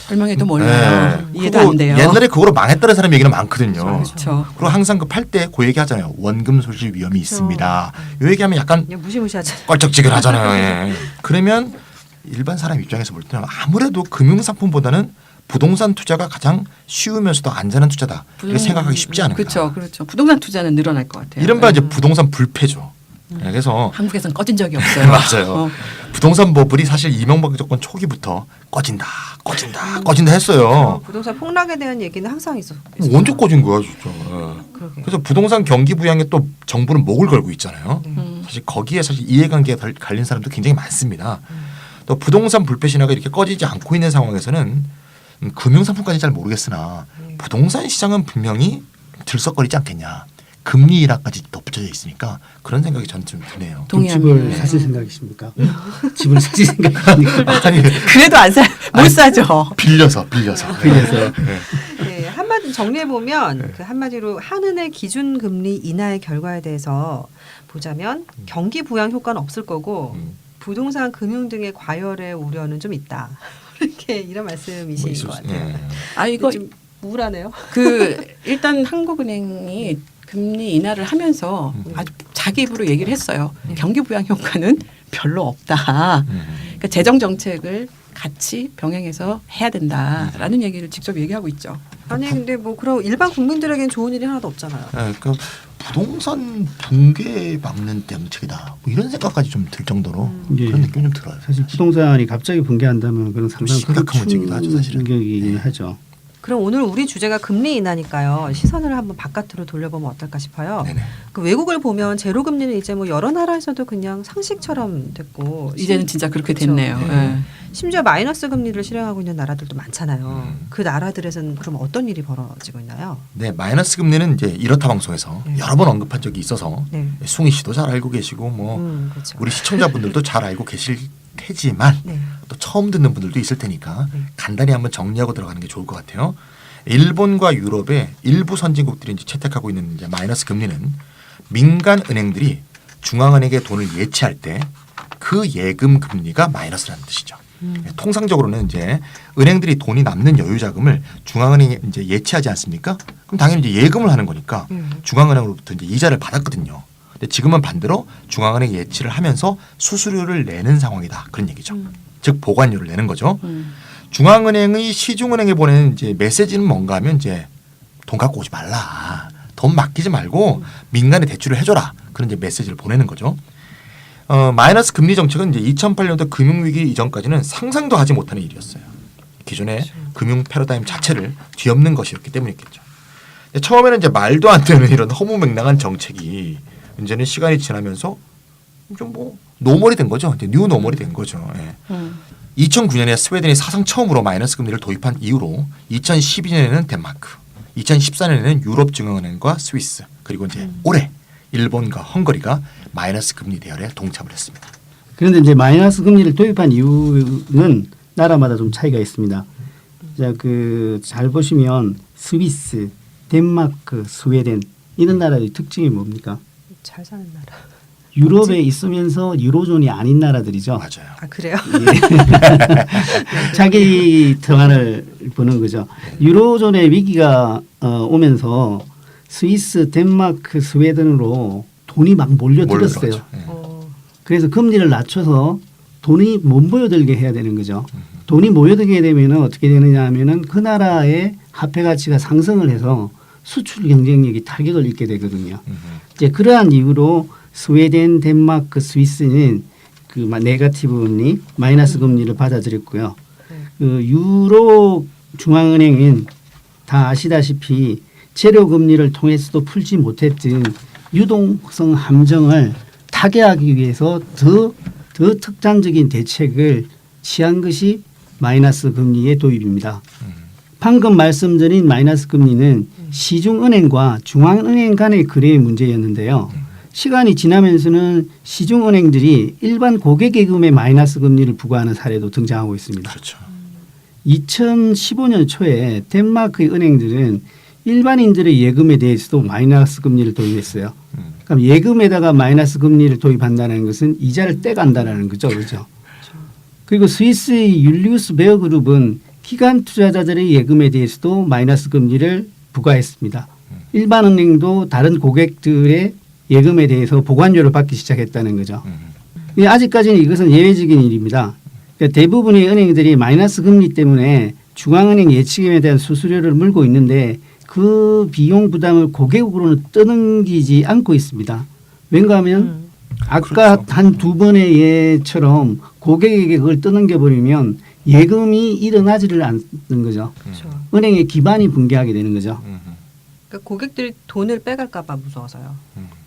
설명해도 몰라요. 이해도 안 돼요.
옛날에 그거로 망했다는 사람 얘기는 많거든요.
그렇죠.
그리고 항상 그 팔 때 그 얘기 하잖아요. 원금 소실 위험이 있습니다. 요 얘기하면 약간
그냥 무시무시하잖아요.
껄쩍지근하잖아요. 예. 그러면 일반 사람 입장에서 볼 때는 아무래도 금융상품보다는 부동산 투자가 가장 쉬우면서도 안전한 투자다. 이렇게 생각하기 쉽지 않은가.
그렇죠. 부동산 투자는 늘어날 것 같아요.
이른바 이제 부동산 불패죠. 그래서
한국에서는 꺼진 적이 없어요.
맞아요. 부동산 버블이 사실 이명박 정권 초기부터 꺼진다 했어요.
부동산 폭락에 대한 얘기는 항상 있었어요.
언제 꺼진 거야 진짜.
그러게요.
그래서 부동산 경기 부양에 또 정부는 목을 걸고 있잖아요. 사실 거기에 사실 이해관계가 갈린 사람도 굉장히 많습니다. 또 부동산 불패 신화가 이렇게 꺼지지 않고 있는 상황에서는 금융상품까지 잘 모르겠으나 부동산 시장은 분명히 들썩거리지 않겠냐. 금리 인하까지 덧붙여져 있으니까 그런 생각이 저는 좀 드네요.
집을 사실 생각이십니까? 집을 사실 생각이십니까?
아니
그래도 못 사죠.
빌려서.
네, 한마디 정리해 보면 그 한마디로 한은의 기준 금리 인하의 결과에 대해서 보자면 경기 부양 효과는 없을 거고 부동산 금융 등의 과열의 우려는 좀 있다. 이렇게 이런 말씀이신 것 같아요.
이거
좀 우울하네요.
일단 한국은행이 금리 인하를 하면서 아주 자기 입으로 얘기를 했어요. 경기 부양 효과는 별로 없다. 그러니까 재정 정책을 같이 병행해서 해야 된다라는 얘기를 직접 얘기하고 있죠.
아니 근데 뭐 그럼 일반 국민들에겐 좋은 일이 하나도 없잖아요.
네, 그러니까 부동산 붕괴 막는 정책이다. 뭐 이런 생각까지 좀 들 정도로 그런 느낌이 좀 들어요.
사실 부동산이 갑자기 붕괴한다면 그런 상당히
심각한 문제이기도 하죠, 사실은.
충격이긴 하죠.
그럼 오늘 우리 주제가 금리 인하니까요. 시선을 한번 바깥으로 돌려보면 어떨까 싶어요.
네네.
그 외국을 보면 제로 금리는 이제 뭐 여러 나라에서도 그냥 상식처럼 됐고
이제는 진짜 그렇게
그렇죠.
됐네요.
네.
예.
심지어 마이너스 금리를 실행하고 있는 나라들도 많잖아요. 그 나라들에서는 그럼 어떤 일이 벌어지고 있나요?
네, 마이너스 금리는 이제 이렇다 방송에서
네.
여러 번 언급한 적이 있어서
네.
숭희 씨도 잘 알고 계시고 뭐
그렇죠.
우리 시청자분들도 잘 알고 계실 테지만
네.
또 처음 듣는 분들도 있을 테니까
네.
간단히 한번 정리하고 들어가는 게 좋을 것 같아요. 일본과 유럽의 일부 선진국들이 이제 채택하고 있는 이제 마이너스 금리는 민간 은행들이 중앙은행에 돈을 예치할 때 그 예금 금리가 마이너스라는 뜻이죠. 통상적으로는 이제 은행들이 돈이 남는 여유 자금을 중앙은행에 이제 예치하지 않습니까? 그럼 당연히 이제 예금을 하는 거니까 중앙은행으로부터 이제 이자를 받았거든요. 근데 지금은 반대로 중앙은행 예치를 하면서 수수료를 내는 상황이다 그런 얘기죠. 즉 보관료를 내는 거죠. 중앙은행의 시중은행에 보내는 이제 메시지는 뭔가 하면 이제 돈 갖고 오지 말라, 돈 맡기지 말고 민간에 대출을 해줘라 그런 이제 메시지를 보내는 거죠. 마이너스 금리 정책은 이제 2008년도 금융위기 이전까지는 상상도 하지 못하는 일이었어요. 기존의 금융 패러다임 자체를 뒤엎는 것이었기 때문이겠죠. 처음에는 이제 말도 안 되는 이런 허무맹랑한 정책이 이제는 시간이 지나면서 좀 뭐 노멀이 된 거죠. 이제 뉴 노멀이 된 거죠. 예. 2009년에 스웨덴이 사상 처음으로 마이너스 금리를 도입한 이후로 2012년에는 덴마크, 2014년에는 유럽 중앙은행과 스위스, 그리고 이제 올해 일본과 헝가리가 마이너스 금리 대열에 동참을 했습니다.
그런데 이제 마이너스 금리를 도입한 이유는 나라마다 좀 차이가 있습니다. 자, 그 잘 보시면 스위스, 덴마크, 스웨덴 이런 나라의 특징이 뭡니까?
잘 사는 나라.
유럽에 있으면서 유로존이 아닌 나라들이죠.
맞아요.
아 그래요?
자기 등한을 보는 거죠. 유로존의 위기가 오면서 스위스, 덴마크, 스웨덴으로 돈이 막 몰려들었어요.
몰려들어가죠. 예.
그래서 금리를 낮춰서 돈이 못 모여들게 해야 되는 거죠. 돈이 모여들게 되면 어떻게 되느냐 하면은 그 나라의 화폐 가치가 상승을 해서 수출 경쟁력이 타격을 입게 되거든요. 이제 그러한 이유로 스웨덴, 덴마크, 스위스는 그 네거티브 금리, 마이너스 금리를 받아들였고요. 그 유로 중앙은행은 다 아시다시피 재료 금리를 통해서도 풀지 못했던 유동성 함정을 타개하기 위해서 더 특단적인 대책을 취한 것이 마이너스 금리의 도입입니다. 방금 말씀드린 마이너스 금리는 시중은행과 중앙은행 간의 거래의 문제였는데요. 시간이 지나면서는 시중은행들이 일반 고객예금에 마이너스 금리를 부과하는 사례도 등장하고 있습니다.
그렇죠.
2015년 초에 덴마크의 은행들은 일반인들의 예금에 대해서도 마이너스 금리를 도입했어요. 그럼 예금에다가 마이너스 금리를 도입한다는 것은 이자를 떼간다는 거죠. 그렇죠? 그리고 스위스의 율리우스 베어 그룹은 기관 투자자들의 예금에 대해서도 마이너스 금리를 부과했습니다. 일반 은행도 다른 고객들의 예금에 대해서 보관료를 받기 시작했다는 거죠. 아직까지는 이것은 예외적인 일입니다. 그러니까 대부분의 은행들이 마이너스 금리 때문에 중앙은행 예치금에 대한 수수료를 물고 있는데 그 비용 부담을 고객으로는 떠넘기지 않고 있습니다. 왜냐하면 아까
그렇죠.
한 두 번의 예처럼 고객에게 그걸 떠넘겨버리면 예금이 일어나지를 않는 거죠.
그렇죠.
은행의 기반이 붕괴하게 되는 거죠.
그러니까 고객들이 돈을 빼갈까봐 무서워서요.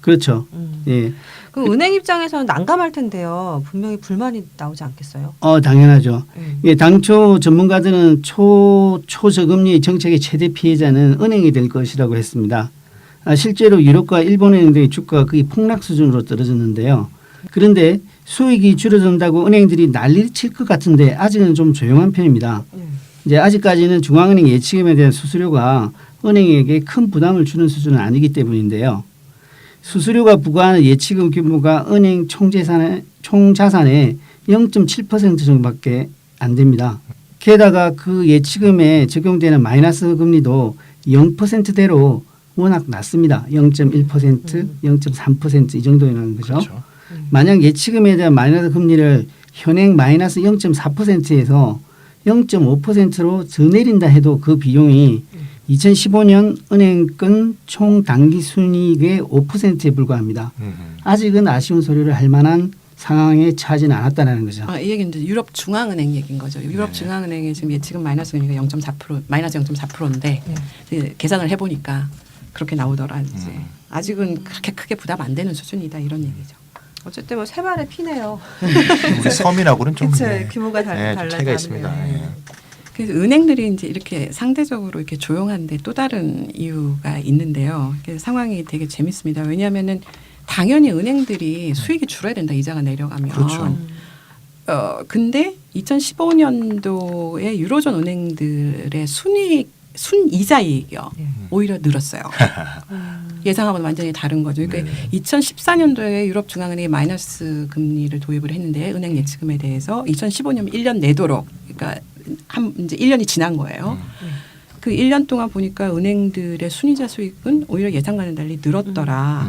그렇죠. 예.
그럼 은행 입장에서는 난감할 텐데요. 분명히 불만이 나오지 않겠어요?
당연하죠. 예, 당초 전문가들은 초저금리 정책의 최대 피해자는 은행이 될 것이라고 했습니다. 실제로 유럽과 일본 은행들의 주가가 거의 폭락 수준으로 떨어졌는데요. 그런데 수익이 줄어든다고 은행들이 난리를 칠 것 같은데 아직은 좀 조용한 편입니다. 이제 아직까지는 중앙은행 예치금에 대한 수수료가 은행에게 큰 부담을 주는 수준은 아니기 때문인데요. 수수료가 부과하는 예치금 규모가 은행 총자산의 0.7% 정도밖에 안 됩니다. 게다가 그 예치금에 적용되는 마이너스 금리도 0%대로 워낙 낮습니다. 0.1%, 0.3% 이 정도라는 거죠.
그렇죠.
만약 예치금에 대한 마이너스 금리를 현행 마이너스 0.4%에서 0.5%로 더 내린다 해도 그 비용이 2015년 은행권 총 단기 순이익의 5%에 불과합니다. 아직은 아쉬운 소리를 할 만한 상황에 처하지는 않았다는 거죠.
이 얘기는 이제 유럽 중앙은행 얘기인 거죠. 유럽 중앙은행의 지금 예측은 마이너스 금리가 0.4% 마이너스 0.4%인데 계산을 해보니까 그렇게 나오더라. 이제 아직은 그렇게 크게 부담 안 되는 수준이다 이런 얘기죠.
어쨌든 뭐 세 발의 피네요.
우리 섬이라고는 좀
그쵸,
네.
규모가
네, 좀 차이가 있습니다. 예.
그래서 은행들이 이제 이렇게 상대적으로 이렇게 조용한데 또 다른 이유가 있는데요. 그래서 상황이 되게 재밌습니다. 왜냐하면은 당연히 은행들이 수익이 줄어야 된다. 이자가 내려가면.
그렇죠.
근데 2015년도에 유로존 은행들의 순이자이익이요. 오히려 늘었어요. 예상하고는 완전히 다른 거죠. 그러니까 2014년도에 유럽 중앙은행이 마이너스 금리를 도입을 했는데 은행 예치금에 대해서 2015년 1년 내도록 그러니까 이제 1년이 지난 거예요. 그 1년 동안 보니까 은행들의 순이자 수익은 오히려 예상과는 달리 늘었더라.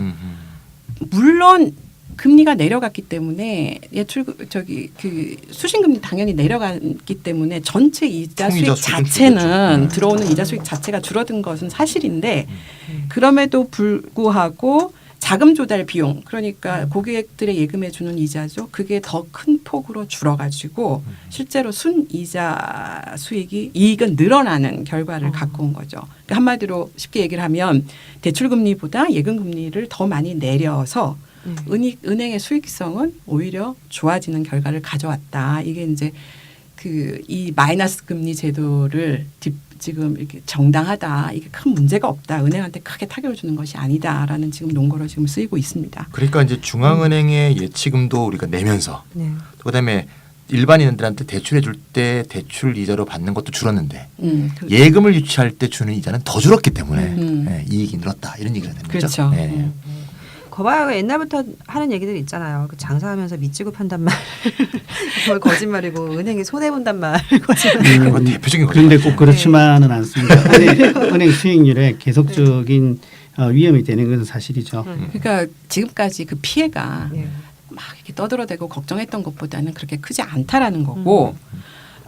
물론 금리가 내려갔기 때문에 그 수신금리 당연히 내려갔기 때문에 전체 이자 수익 자체는 들어오는 이자 수익 자체가 줄어든 것은 사실인데 그럼에도 불구하고 자금 조달 비용 그러니까 고객들의 예금에 주는 이자죠. 그게 더 큰 폭으로 줄어가지고 실제로 순이자 수익이 이익은 늘어나는 결과를 갖고 온 거죠. 그러니까 한마디로 쉽게 얘기를 하면 대출금리보다 예금금리를 더 많이 내려서 은행의 수익성은 오히려 좋아지는 결과를 가져왔다. 이게 이제 이 마이너스 금리 제도를 지금 이렇게 정당하다. 이게 큰 문제가 없다. 은행한테 크게 타격을 주는 것이 아니다라는 지금 논거로 지금 쓰이고 있습니다.
그러니까 이제 중앙은행의 예치금도 우리가 내면서 그다음에 일반인들한테 대출해 줄 때 대출 이자로 받는 것도 줄었는데 예금을 유치할 때 주는 이자는 더 줄었기 때문에 네, 이익이 늘었다. 이런 얘기가 되는 거죠.
그렇죠.
네.
거봐요. 옛날부터 하는 얘기들 있잖아요. 그 장사하면서 미지급한단 말, 그걸 거짓말이고 은행이 손해 본단 말, 거짓말.
그건 대표적인 거죠.
그런데 꼭 그렇지만은 않습니다. 은행 수익률에 계속적인 위험이 되는 것은 사실이죠.
그러니까 지금까지 그 피해가 막 이렇게 떠들어대고 걱정했던 것보다는 그렇게 크지 않다라는 거고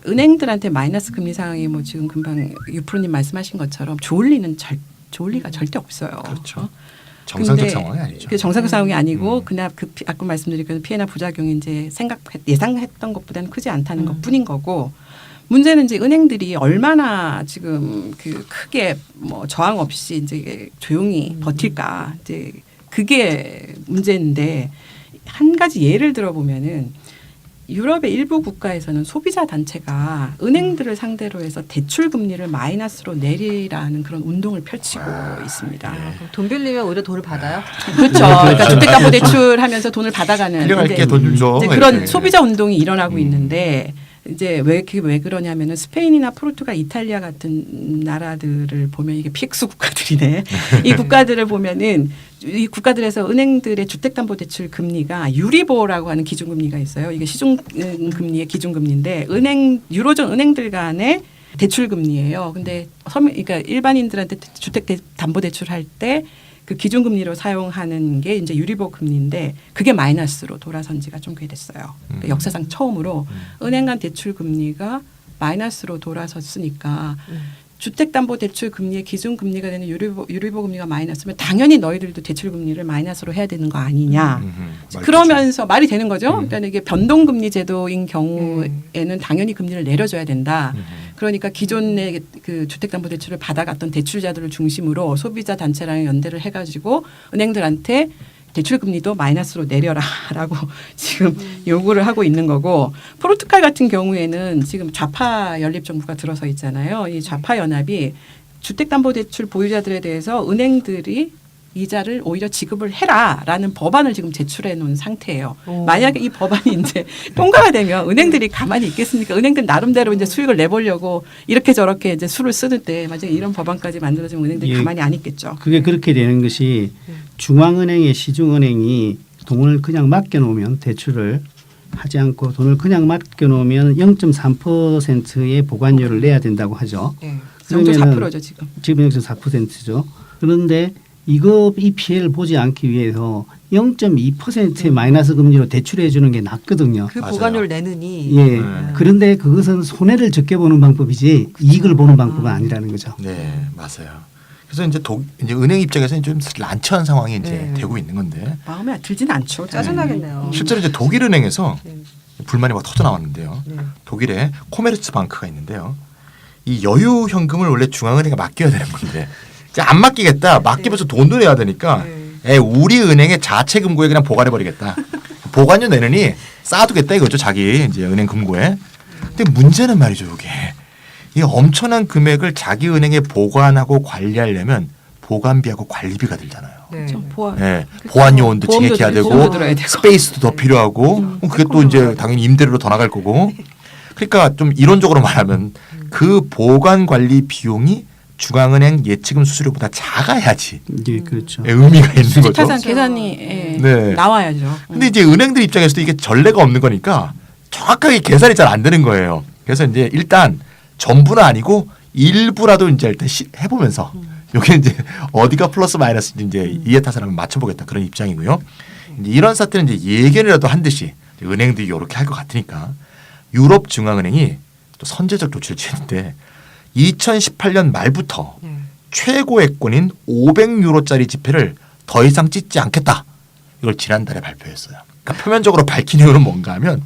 은행들한테 마이너스 금리 상황이 뭐 지금 금방 유프로님 말씀하신 것처럼 좋을 리가 절대 없어요.
그렇죠. 정상적 상황이 아니죠.
그 정상적 상황이 아니고 그냥 아까 말씀드린 그 피해나 부작용이 이제 예상했던 것보다는 크지 않다는 것뿐인 거고 문제는 이제 은행들이 얼마나 지금 그 크게 뭐 저항 없이 이제 조용히 버틸까 이제 그게 문제인데 한 가지 예를 들어보면은 유럽의 일부 국가에서는 소비자 단체가 은행들을 상대로 해서 대출 금리를 마이너스로 내리라는 그런 운동을 펼치고 있습니다.
돈 빌리면 오히려 돈을 받아요?
그렇죠. 그러니까 주택담보대출 하면서 돈을 받아가는
필요할게 돈 줘.
이제 그런 소비자 운동이 일어나고 있는데 이제 왜 그러냐면은 스페인이나 포르투갈, 이탈리아 같은 나라들을 보면 이게 PX 국가들이네. 이 국가들을 보면은 이 국가들에서 은행들의 주택담보대출 금리가 유리보라고 하는 기준금리가 있어요. 이게 시중금리의 기준금리인데 유로존 은행들 간의 대출금리예요. 근데 그러니까 일반인들한테 주택담보대출 할 때 그 기준금리로 사용하는 게 이제 유리보 금리인데 그게 마이너스로 돌아선 지가 좀 꽤 됐어요. 그러니까 역사상 처음으로 은행 간 대출 금리가 마이너스로 돌아섰으니까 주택담보대출 금리의 기준금리가 되는 유리보 금리가 마이너스면 당연히 너희들도 대출 금리를 마이너스로 해야 되는 거 아니냐. 그러면서 말이 되는 거죠. 그러니까 이게 변동금리 제도인 경우에는 당연히 금리를 내려줘야 된다. 그러니까 기존의 그 주택담보대출을 받아갔던 대출자들을 중심으로 소비자 단체랑 연대를 해가지고 은행들한테 대출 금리도 마이너스로 내려라라고 지금 요구를 하고 있는 거고 포르투갈 같은 경우에는 지금 좌파 연립 정부가 들어서 있잖아요. 이 좌파 연합이 주택담보대출 보유자들에 대해서 은행들이 이자를 오히려 지급을 해라라는 법안을 지금 제출해 놓은 상태예요. 만약에 이 법안이 이제 통과가 되면 은행들이 가만히 있겠습니까? 은행들 나름대로 이제 수익을 내보려고 이렇게 저렇게 이제 수를 쓰는데 만약에 이런 법안까지 만들어지면 은행들이 가만히 안 있겠죠.
그게 그렇게 되는 것이 중앙은행의 시중은행이 돈을 그냥 맡겨놓으면 대출을 하지 않고 돈을 그냥 맡겨놓으면 0.3%의 보관료를 내야 된다고 하죠.
0.4%죠 지금.
지금 0.4%죠. 그런데 이 피해를 보지 않기 위해서 0.2%의 마이너스 금리로 대출해 주는 게 낫거든요.
그 보관료를 내느니.
예. 그런데 그것은 손해를 적게 보는 방법이지 이익을 보는 방법은 아니라는 거죠.
네, 맞아요. 그래서 이제 은행 입장에서는 좀 난처한 상황이 이제
네.
되고 있는 건데
마음에 들진 않죠.
짜증나겠네요.
실제로 이제 독일 은행에서
네.
불만이 막 터져 나왔는데요.
네.
독일에 코메르츠방크가 있는데요. 이 여유 현금을 원래 중앙은행에 맡겨야 되는 건데 이제 안 맡기겠다. 맡기면서 돈도 내야 되니까 우리 은행의 자체 금고에 그냥 보관해 버리겠다. 보관료 내느니 쌓아두겠다 이거죠. 자기 이제 은행 금고에. 근데 문제는 말이죠. 이게 이 엄청난 금액을 자기 은행에 보관하고 관리하려면 보관비하고 관리비가 들잖아요.
네.
좀 보안.
네. 보안 요원도
보험도
증액해야 되고
보험도 들어야 되고.
스페이스도 더 필요하고 그럼 그게 또 이제 당연히 임대료로 더 나갈 거고 그러니까 좀 이론적으로 말하면 그 보관 관리 비용이 중앙은행 예치금 수수료보다 작아야지
예, 그렇죠.
의미가 있는 거죠.
수지타산 계산이 예,
네.
나와야죠.
근데 이제 은행들 입장에서도 이게 전례가 없는 거니까 정확하게 계산이 잘 안 되는 거예요. 그래서 이제 일단 전부는 아니고 일부라도 이제 일단 해보면서 여기 이제 어디가 플러스 마이너스인지 이제 이해타산을 한번 맞춰보겠다 그런 입장이고요. 이제 이런 사태는 이제 예견이라도 한 듯이 은행들이 이렇게 할 것 같으니까 유럽 중앙은행이 또 선제적 조치를 취했는데 2018년 말부터
네.
최고액권인 500유로짜리 지폐를 더 이상 찢지 않겠다. 이걸 지난달에 발표했어요. 그러니까 표면적으로 밝힌 이유는 뭔가 하면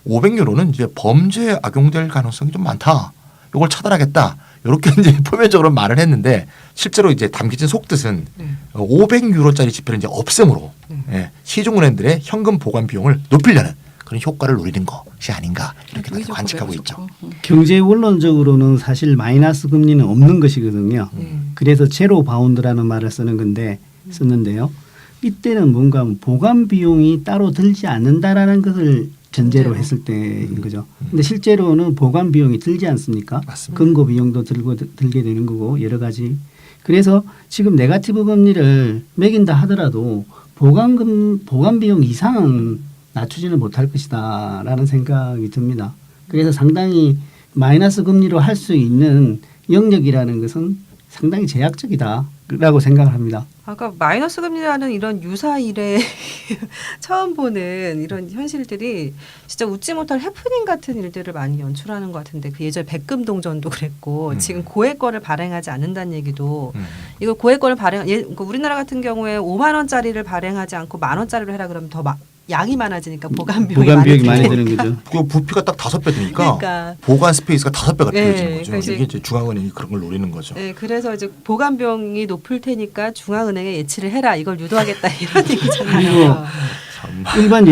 500유로는 이제 범죄에 악용될 가능성이 좀 많다. 이걸 차단하겠다. 이렇게 이제 표면적으로 말을 했는데 실제로 이제 담겨진 속뜻은
네.
500유로짜리 지폐를 이제 없앰으로 예, 시중은행들의 현금 보관 비용을 높이려는 그런 효과를 노리는 것이 아닌가 이렇게 다들 관측하고 있죠.
경제 원론적으로는 사실 마이너스 금리는 없는 것이거든요. 그래서 제로 바운드라는 말을 썼는데요. 이때는 뭔가 보관 비용이 따로 들지 않는다라는 것을 전제로 했을 때인 거죠. 근데 실제로는 보관 비용이 들지 않습니까?
맞습니다.
금고 비용도 들게 되는 거고 여러 가지. 그래서 지금 네거티브 금리를 매긴다 하더라도 보관 비용 이상은 낮추지는 못할 것이다라는 생각이 듭니다. 그래서 상당히 마이너스 금리로 할 수 있는 영역이라는 것은 상당히 제약적이다라고 생각을 합니다.
아까 마이너스 금리라는 이런 유사 일에 처음 보는 이런 현실들이 진짜 웃지 못할 해프닝 같은 일들을 많이 연출하는 것 같은데 그 예전에 백금동전도 그랬고 지금 고액권을 발행하지 않는다는 얘기도 이거 고액권을 그러니까 우리나라 같은 경우에 5만 원짜리를 발행하지 않고 만 원짜리로 해라 그러면 더 양이 많아지니까 보관 비용이
많이 드는 거죠.
그 부피가 딱 5배 되니까
그러니까.
보관 스페이스가 5배가
네,
필요해지는 거죠.
그러니까
이게 이제 중앙은행이 그런 걸 노리는 거죠.
네, 그래서 이제 보관 비용이 높을 테니까 중앙은행에 예치를 해라 이걸 유도하겠다 이런 얘기잖아요.
일반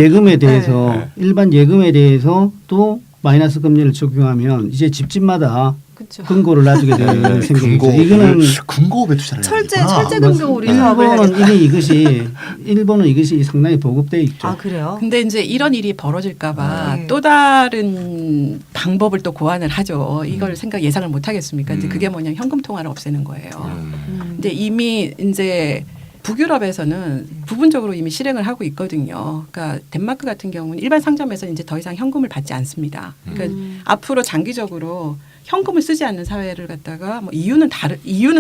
예금에 대해서 또 마이너스 금리를 적용하면 이제 집집마다
그렇죠.
금고를 놔주게 되는 생각이죠.
금고
이거는
금고업에 투자를
철제
해야겠구나.
금고 우리 사업을
일본은 이것이 상당히 보급돼 있죠.
아 그래요?
근데 이제 이런 일이 벌어질까봐
네.
또 다른 방법을 또 고안을 하죠. 이걸 예상을 못 하겠습니까? 이제 그게 뭐냐 현금 통화를 없애는 거예요. 근데 이미 이제 북유럽에서는 부분적으로 이미 실행을 하고 있거든요. 그러니까 덴마크 같은 경우는 일반 상점에서 이제 더 이상 현금을 받지 않습니다. 그러니까 앞으로 장기적으로 현금을 쓰지 않는 사회를 갖다가 뭐 이유는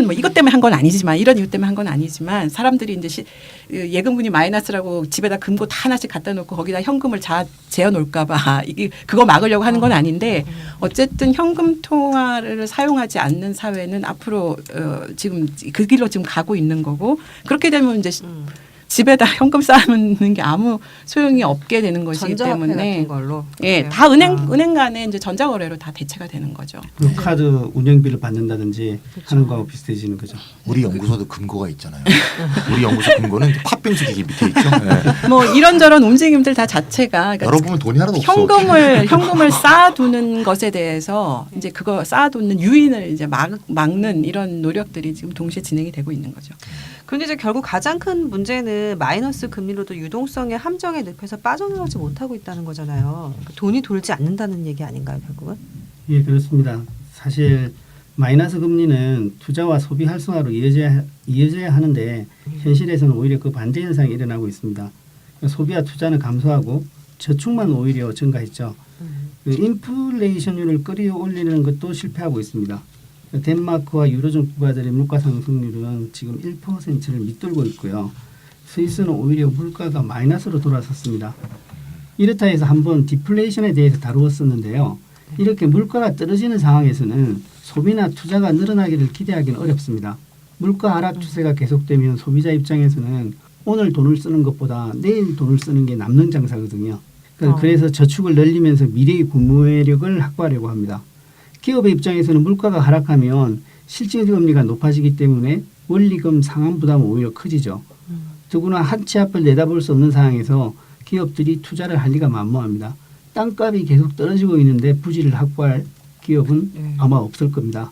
뭐 이것 때문에 한 건 아니지만 이런 이유 때문에 한 건 아니지만 사람들이 이제 예금분이 마이너스라고 집에다 금고 다 하나씩 갖다 놓고 거기다 현금을 재어 놓을까봐 이게 그거 막으려고 하는 건 아닌데 어쨌든 현금 통화를 사용하지 않는 사회는 앞으로 지금 그 길로 지금 가고 있는 거고 그렇게 되면 이제 집에다 현금 쌓아놓는 게 아무 소용이 없게 되는 것이기
전자화폐
때문에
같은 걸로.
예, 다 은행 간에 이제 전자거래로 다 대체가 되는 거죠.
그 카드 운영비를 받는다든지 하는 거하고 비슷해지는 거죠.
우리 연구소도 금고가 있잖아요. 우리 연구소 금고는 팥빙수 기계 밑에 있죠. 네.
뭐 이런저런 움직임들 다 자체가 그러니까
열어보면 돈이 하나도 없어.
현금을 쌓아두는 것에 대해서 이제 그거 쌓아두는 유인을 이제 막는 이런 노력들이 지금 동시에 진행이 되고 있는 거죠.
그런데 이제 결국 가장 큰 문제는 마이너스 금리로도 유동성의 함정에 늪에서 빠져나오지 못하고 있다는 거잖아요. 그러니까 돈이 돌지 않는다는 얘기 아닌가요, 결국은?
예, 그렇습니다. 사실 마이너스 금리는 투자와 소비 활성화로 이어져야 하는데 현실에서는 오히려 그 반대 현상이 일어나고 있습니다. 소비와 투자는 감소하고 저축만 오히려 증가했죠. 인플레이션율을 끌어올리는 것도 실패하고 있습니다. 덴마크와 유로존 국가들의 물가 상승률은 지금 1%를 밑돌고 있고요. 스위스는 오히려 물가가 마이너스로 돌아섰습니다. 이렇다 해서 한번 디플레이션에 대해서 다루었었는데요. 이렇게 물가가 떨어지는 상황에서는 소비나 투자가 늘어나기를 기대하기는 어렵습니다. 물가 하락 추세가 계속되면 소비자 입장에서는 오늘 돈을 쓰는 것보다 내일 돈을 쓰는 게 남는 장사거든요. 그래서 저축을 늘리면서 미래의 구매력을 확보하려고 합니다. 기업의 입장에서는 물가가 하락하면 실질금리가 높아지기 때문에 원리금 상환 부담은 오히려 커지죠. 더구나 한 치 앞을 내다볼 수 없는 상황에서 기업들이 투자를 할 리가 만무합니다. 땅값이 계속 떨어지고 있는데 부지를 확보할 기업은 아마 없을 겁니다.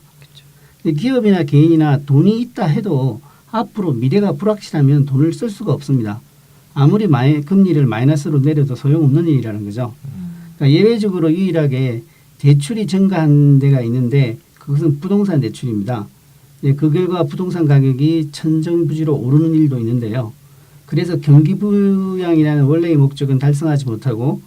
기업이나 개인이나 돈이 있다 해도 앞으로 미래가 불확실하면 돈을 쓸 수가 없습니다. 아무리 금리를 마이너스로 내려도 소용없는 일이라는 거죠. 그러니까 예외적으로 유일하게 대출이 증가한 데가 있는데 그것은 부동산 대출입니다. 그 결과 부동산 가격이 천정부지로 오르는 일도 있는데요. 그래서 경기 부양이라는 원래의 목적은 달성하지 못하고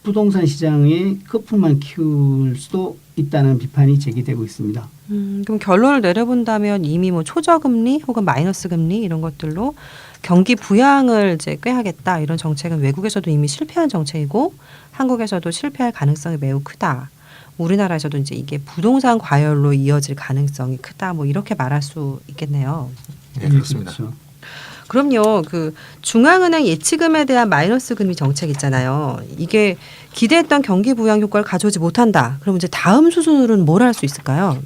부동산 시장의 거품만 키울 수도 있다는 비판이 제기되고 있습니다.
그럼 결론을 내려본다면 이미 뭐 초저금리 혹은 마이너스 금리 이런 것들로 경기 부양을 이제 꾀하겠다 이런 정책은 외국에서도 이미 실패한 정책이고 한국에서도 실패할 가능성이 매우 크다. 우리나라에서도 이제 이게 부동산 과열로 이어질 가능성이 크다. 뭐 이렇게 말할 수 있겠네요.
네, 그렇습니다.
그렇죠.
그럼요. 그 중앙은행 예치금에 대한 마이너스 금리 정책 있잖아요. 이게 기대했던 경기 부양 효과를 가져오지 못한다. 그럼 이제 다음 수순으로는 뭘 할 수 있을까요?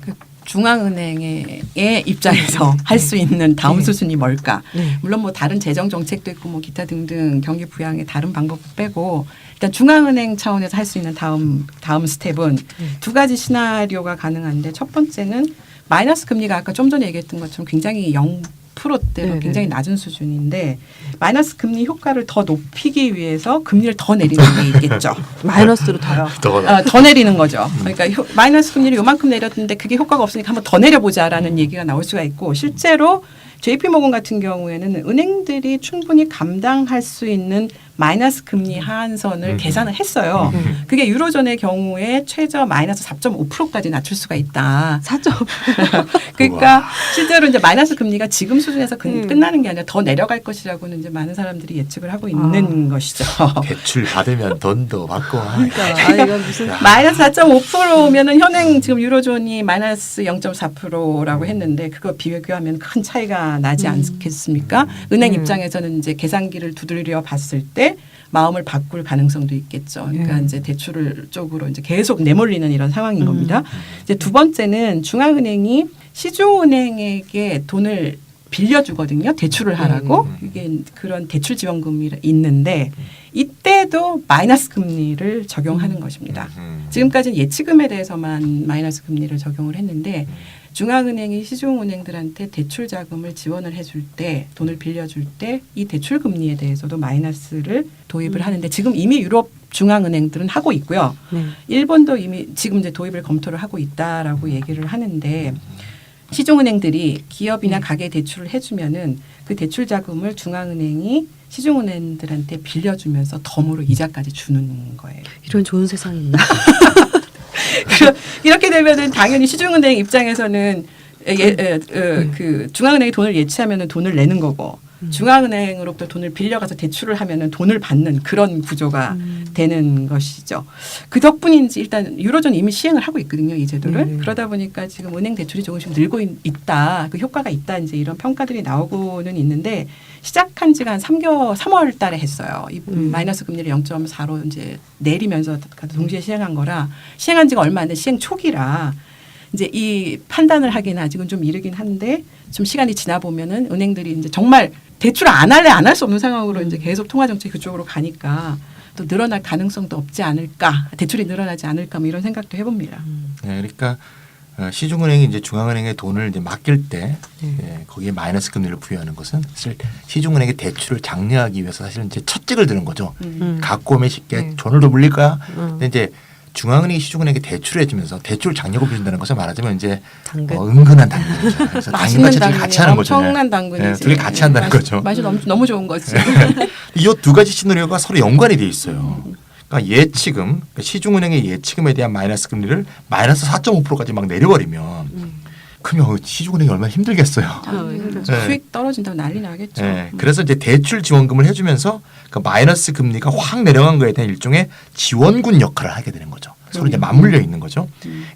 중앙은행의 입장에서 할 수 있는 다음
네.
수순이 뭘까?
네.
물론 뭐 다른 재정 정책도 있고 뭐 기타 등등 경기 부양의 다른 방법 빼고 일단 중앙은행 차원에서 할 수 있는 다음 스텝은 두 가지 시나리오가 가능한데 첫 번째는 마이너스 금리가 아까 좀 전에 얘기했던 것처럼 굉장히 0%대로
네네.
굉장히 낮은 수준인데 마이너스 금리 효과를 더 높이기 위해서 금리를 더 내리는 게 있겠죠.
마이너스로 더요.
더 내리는 거죠. 그러니까 마이너스 금리를 요만큼 내렸는데 그게 효과가 없으니까 한번 더 내려보자라는 얘기가 나올 수가 있고 실제로 JP모건 같은 경우에는 은행들이 충분히 감당할 수 있는 마이너스 금리 하한선을 계산을 했어요. 그게 유로존의 경우에 최저 마이너스 4.5%까지 낮출 수가 있다.
4.5%.
그러니까 실제로 이제 마이너스 금리가 지금 수준에서 끝나는 게 아니라 더 내려갈 것이라고는 이제 많은 사람들이 예측을 하고 있는 것이죠.
대출 받으면 돈도 받고.
그러니까 이건 무슨
마이너스 4.5%면은 현행 지금 유로존이 마이너스 0.4%라고 했는데 그거 비교하면 큰 차이가 나지 않겠습니까? 은행 입장에서는 이제 계산기를 두드려 봤을 때 마음을 바꿀 가능성도 있겠죠. 그러니까 이제 대출을 쪽으로 이제 계속 내몰리는 이런 상황인 겁니다. 이제 두 번째는 중앙은행이 시중은행에게 돈을 빌려주거든요. 대출을 하라고. 이게 그런 대출 지원금이 있는데 이때도 마이너스 금리를 적용하는 것입니다. 지금까지는 예치금에 대해서만 마이너스 금리를 적용을 했는데 중앙은행이 시중은행들한테 대출 자금을 지원을 해줄 때 돈을 빌려줄 때 이 대출 금리에 대해서도 마이너스를 도입을 하는데 지금 이미 유럽 중앙은행들은 하고 있고요. 일본도 이미 지금 이제 도입을 검토를 하고 있다라고 얘기를 하는데 시중은행들이 기업이나 가게 대출을 해주면은 그 대출 자금을 중앙은행이 시중은행들한테 빌려주면서 덤으로 이자까지 주는 거예요.
이런 좋은 세상이 있나?
이렇게 되면은 당연히 시중은행 입장에서는 그 중앙은행이 돈을 예치하면은 돈을 내는 거고 중앙은행으로부터 돈을 빌려가서 대출을 하면은 돈을 받는 그런 구조가 되는 것이죠. 그 덕분인지 일단 유로존 이미 시행을 하고 있거든요, 이 제도를. 그러다 보니까 지금 은행 대출이 조금씩 늘고 있다, 그 효과가 있다, 이제 이런 평가들이 나오고는 있는데 시작한 지가 한 3월 달에 했어요. 이 마이너스 금리를 0.4로 이제 내리면서 동시에 시행한 거라 시행한 지가 얼마 안 돼 시행 초기라. 이제 이 판단을 하기는 아직은 좀 이르긴 한데 좀 시간이 지나 보면은 은행들이 이제 정말 대출 안 할래 안 할 수 없는 상황으로 이제 계속 통화 정책이 그쪽으로 가니까 또 늘어날 가능성도 없지 않을까, 대출이 늘어나지 않을까 뭐 이런 생각도 해봅니다.
네, 그러니까 시중은행이 이제 중앙은행에 돈을 이제 맡길 때 거기에 마이너스 금리를 부여하는 것은 사실 시중은행의 대출을 장려하기 위해서 사실은 이제 첫째를 드는 거죠. 갖고 오면 쉽게 돈을 더 물릴 거야. 근데 이제 중앙은행이 시중은행에게 대출을 해주면서 대출 장려금을 준다는 것을 말하자면 이제 은근한 당근이죠. 그래서 당근과 채찍이 같이 하는 거죠.
엄청난 당근이지.
네, 둘이 같이 한다는 거죠.
맛이 너무 좋은 거지.
이 두 가지 시나리오가 서로 연관이 돼 있어요. 그러니까 예치금, 그러니까 시중은행의 예치금에 대한 마이너스 금리를 마이너스 4.5%까지 막 내려버리면 그러면 시중은행이 얼마나 힘들겠어요.
네. 수익 떨어진다고 난리 나겠죠.
네. 그래서 이제 대출 지원금을 해주면서 그 마이너스 금리가 확 내려간 거에 대한 일종의 지원군 역할을 하게 되는 거죠. 서로 이제 맞물려 있는 거죠.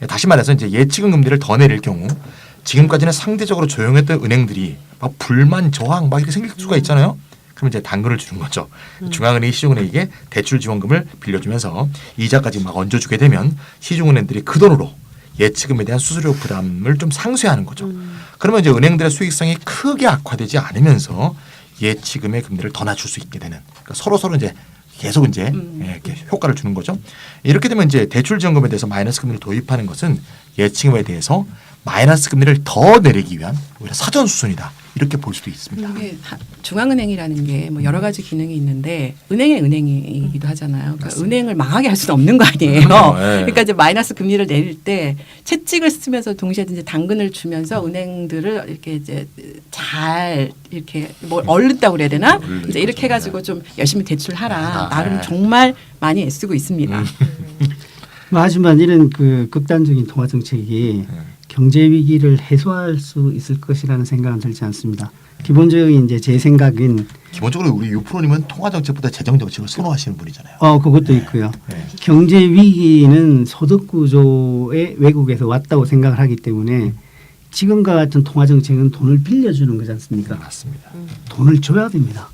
다시 말해서 이제 예치금 금리를 더 내릴 경우 지금까지는 상대적으로 조용했던 은행들이 막 불만 저항 막 이렇게 생길 수가 있잖아요. 그럼 이제 당근을 주는 거죠. 중앙은행이 시중은행에게 대출 지원금을 빌려주면서 이자까지 막 얹어주게 되면 시중은행들이 그 돈으로 예치금에 대한 수수료 부담을 좀 상쇄하는 거죠. 그러면 이제 은행들의 수익성이 크게 악화되지 않으면서 예치금의 금리를 더 낮출 수 있게 되는, 그러니까 서로 이제 계속 이제 이렇게 효과를 주는 거죠. 이렇게 되면 이제 대출 지원금에 대해서 마이너스 금리를 도입하는 것은 예치금에 대해서 마이너스 금리를 더 내리기 위한 오히려 사전 수순이다, 이렇게 볼 수도 있습니다.
이게 중앙은행이라는 게 뭐 여러 가지 기능이 있는데 은행의 은행이기도 하잖아요. 그러니까 은행을 망하게 할 수는 없는 거 아니에요.
그렇죠. 네.
그러니까 이제 마이너스 금리를 내릴 때 채찍을 쓰면서 동시에 이제 당근을 주면서 은행들을 이렇게 이제 잘 이렇게 뭐 얼른다고 그래야 되나? 이제 이렇게 해가지고 좀 열심히 대출하라. 나름
네.
정말 많이 애쓰고 있습니다.
하지만 이런 그 극단적인 통화 정책이 경제 위기를 해소할 수 있을 것이라는 생각은 들지 않습니다. 기본적인 이제 제 생각은
기본적으로 우리 유프로님은 통화 정책보다 재정 정책을 선호하시는 분이잖아요.
그것도 있고요.
네.
경제 위기는 소득 구조의 왜곡에서 왔다고 생각을 하기 때문에 지금과 같은 통화 정책은 돈을 빌려주는 거지 않습니까?
맞습니다.
돈을 줘야 됩니다.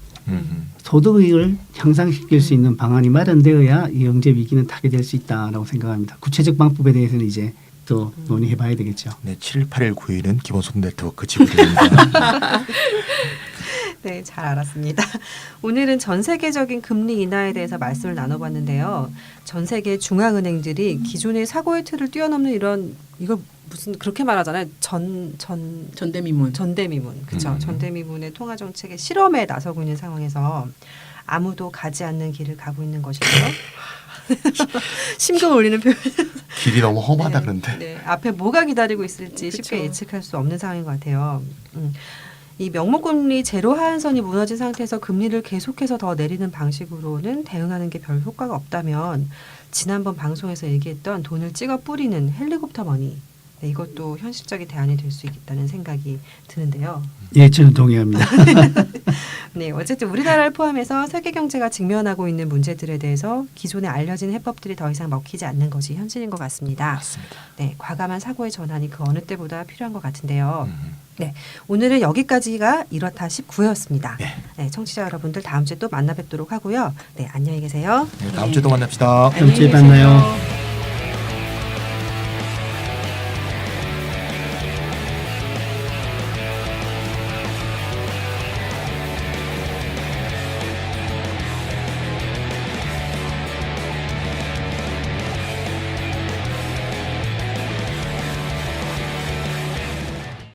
소득을 향상시킬 수 있는 방안이 마련되어야 이 경제 위기는 타개될 수 있다라고 생각합니다. 구체적 방법에 대해서는 이제 또 논의해봐야 되겠죠.
네, 78191은 기본소득 네트워크 지구대입니다.
네, 잘 알았습니다. 오늘은 전 세계적인 금리 인하에 대해서 말씀을 나눠봤는데요. 전 세계 중앙은행들이 기존의 사고의 틀을 뛰어넘는 이걸 무슨 그렇게 말하잖아요.
전대미문.
전대미문, 그렇죠. 전대미문의 통화 정책의 실험에 나서고 있는 상황에서 아무도 가지 않는 길을 가고 있는 것이고요. 심금 울리는 표현.
길이 너무 험하다
네,
그런데.
네, 앞에 뭐가 기다리고 있을지
그쵸.
쉽게 예측할 수 없는 상황인 것 같아요. 이 명목금리 제로 하한선이 무너진 상태에서 금리를 계속해서 더 내리는 방식으로는 대응하는 게 별 효과가 없다면 지난번 방송에서 얘기했던 돈을 찍어 뿌리는 헬리콥터 머니, 네, 이것도 현실적인 대안이 될 수 있다는 생각이 드는데요.
예, 저는 동의합니다.
네, 어쨌든 우리나라를 포함해서 세계 경제가 직면하고 있는 문제들에 대해서 기존에 알려진 해법들이 더 이상 먹히지 않는 것이 현실인 것 같습니다.
맞습니다.
네, 과감한 사고의 전환이 그 어느 때보다 필요한 것 같은데요. 네, 오늘은 여기까지가 이렇다 19회였습니다.
네.
네, 청취자 여러분들 다음 주에 또 만나 뵙도록 하고요. 네, 안녕히 계세요.
네, 다음 주에 또 만납시다.
다음 주에 만나요.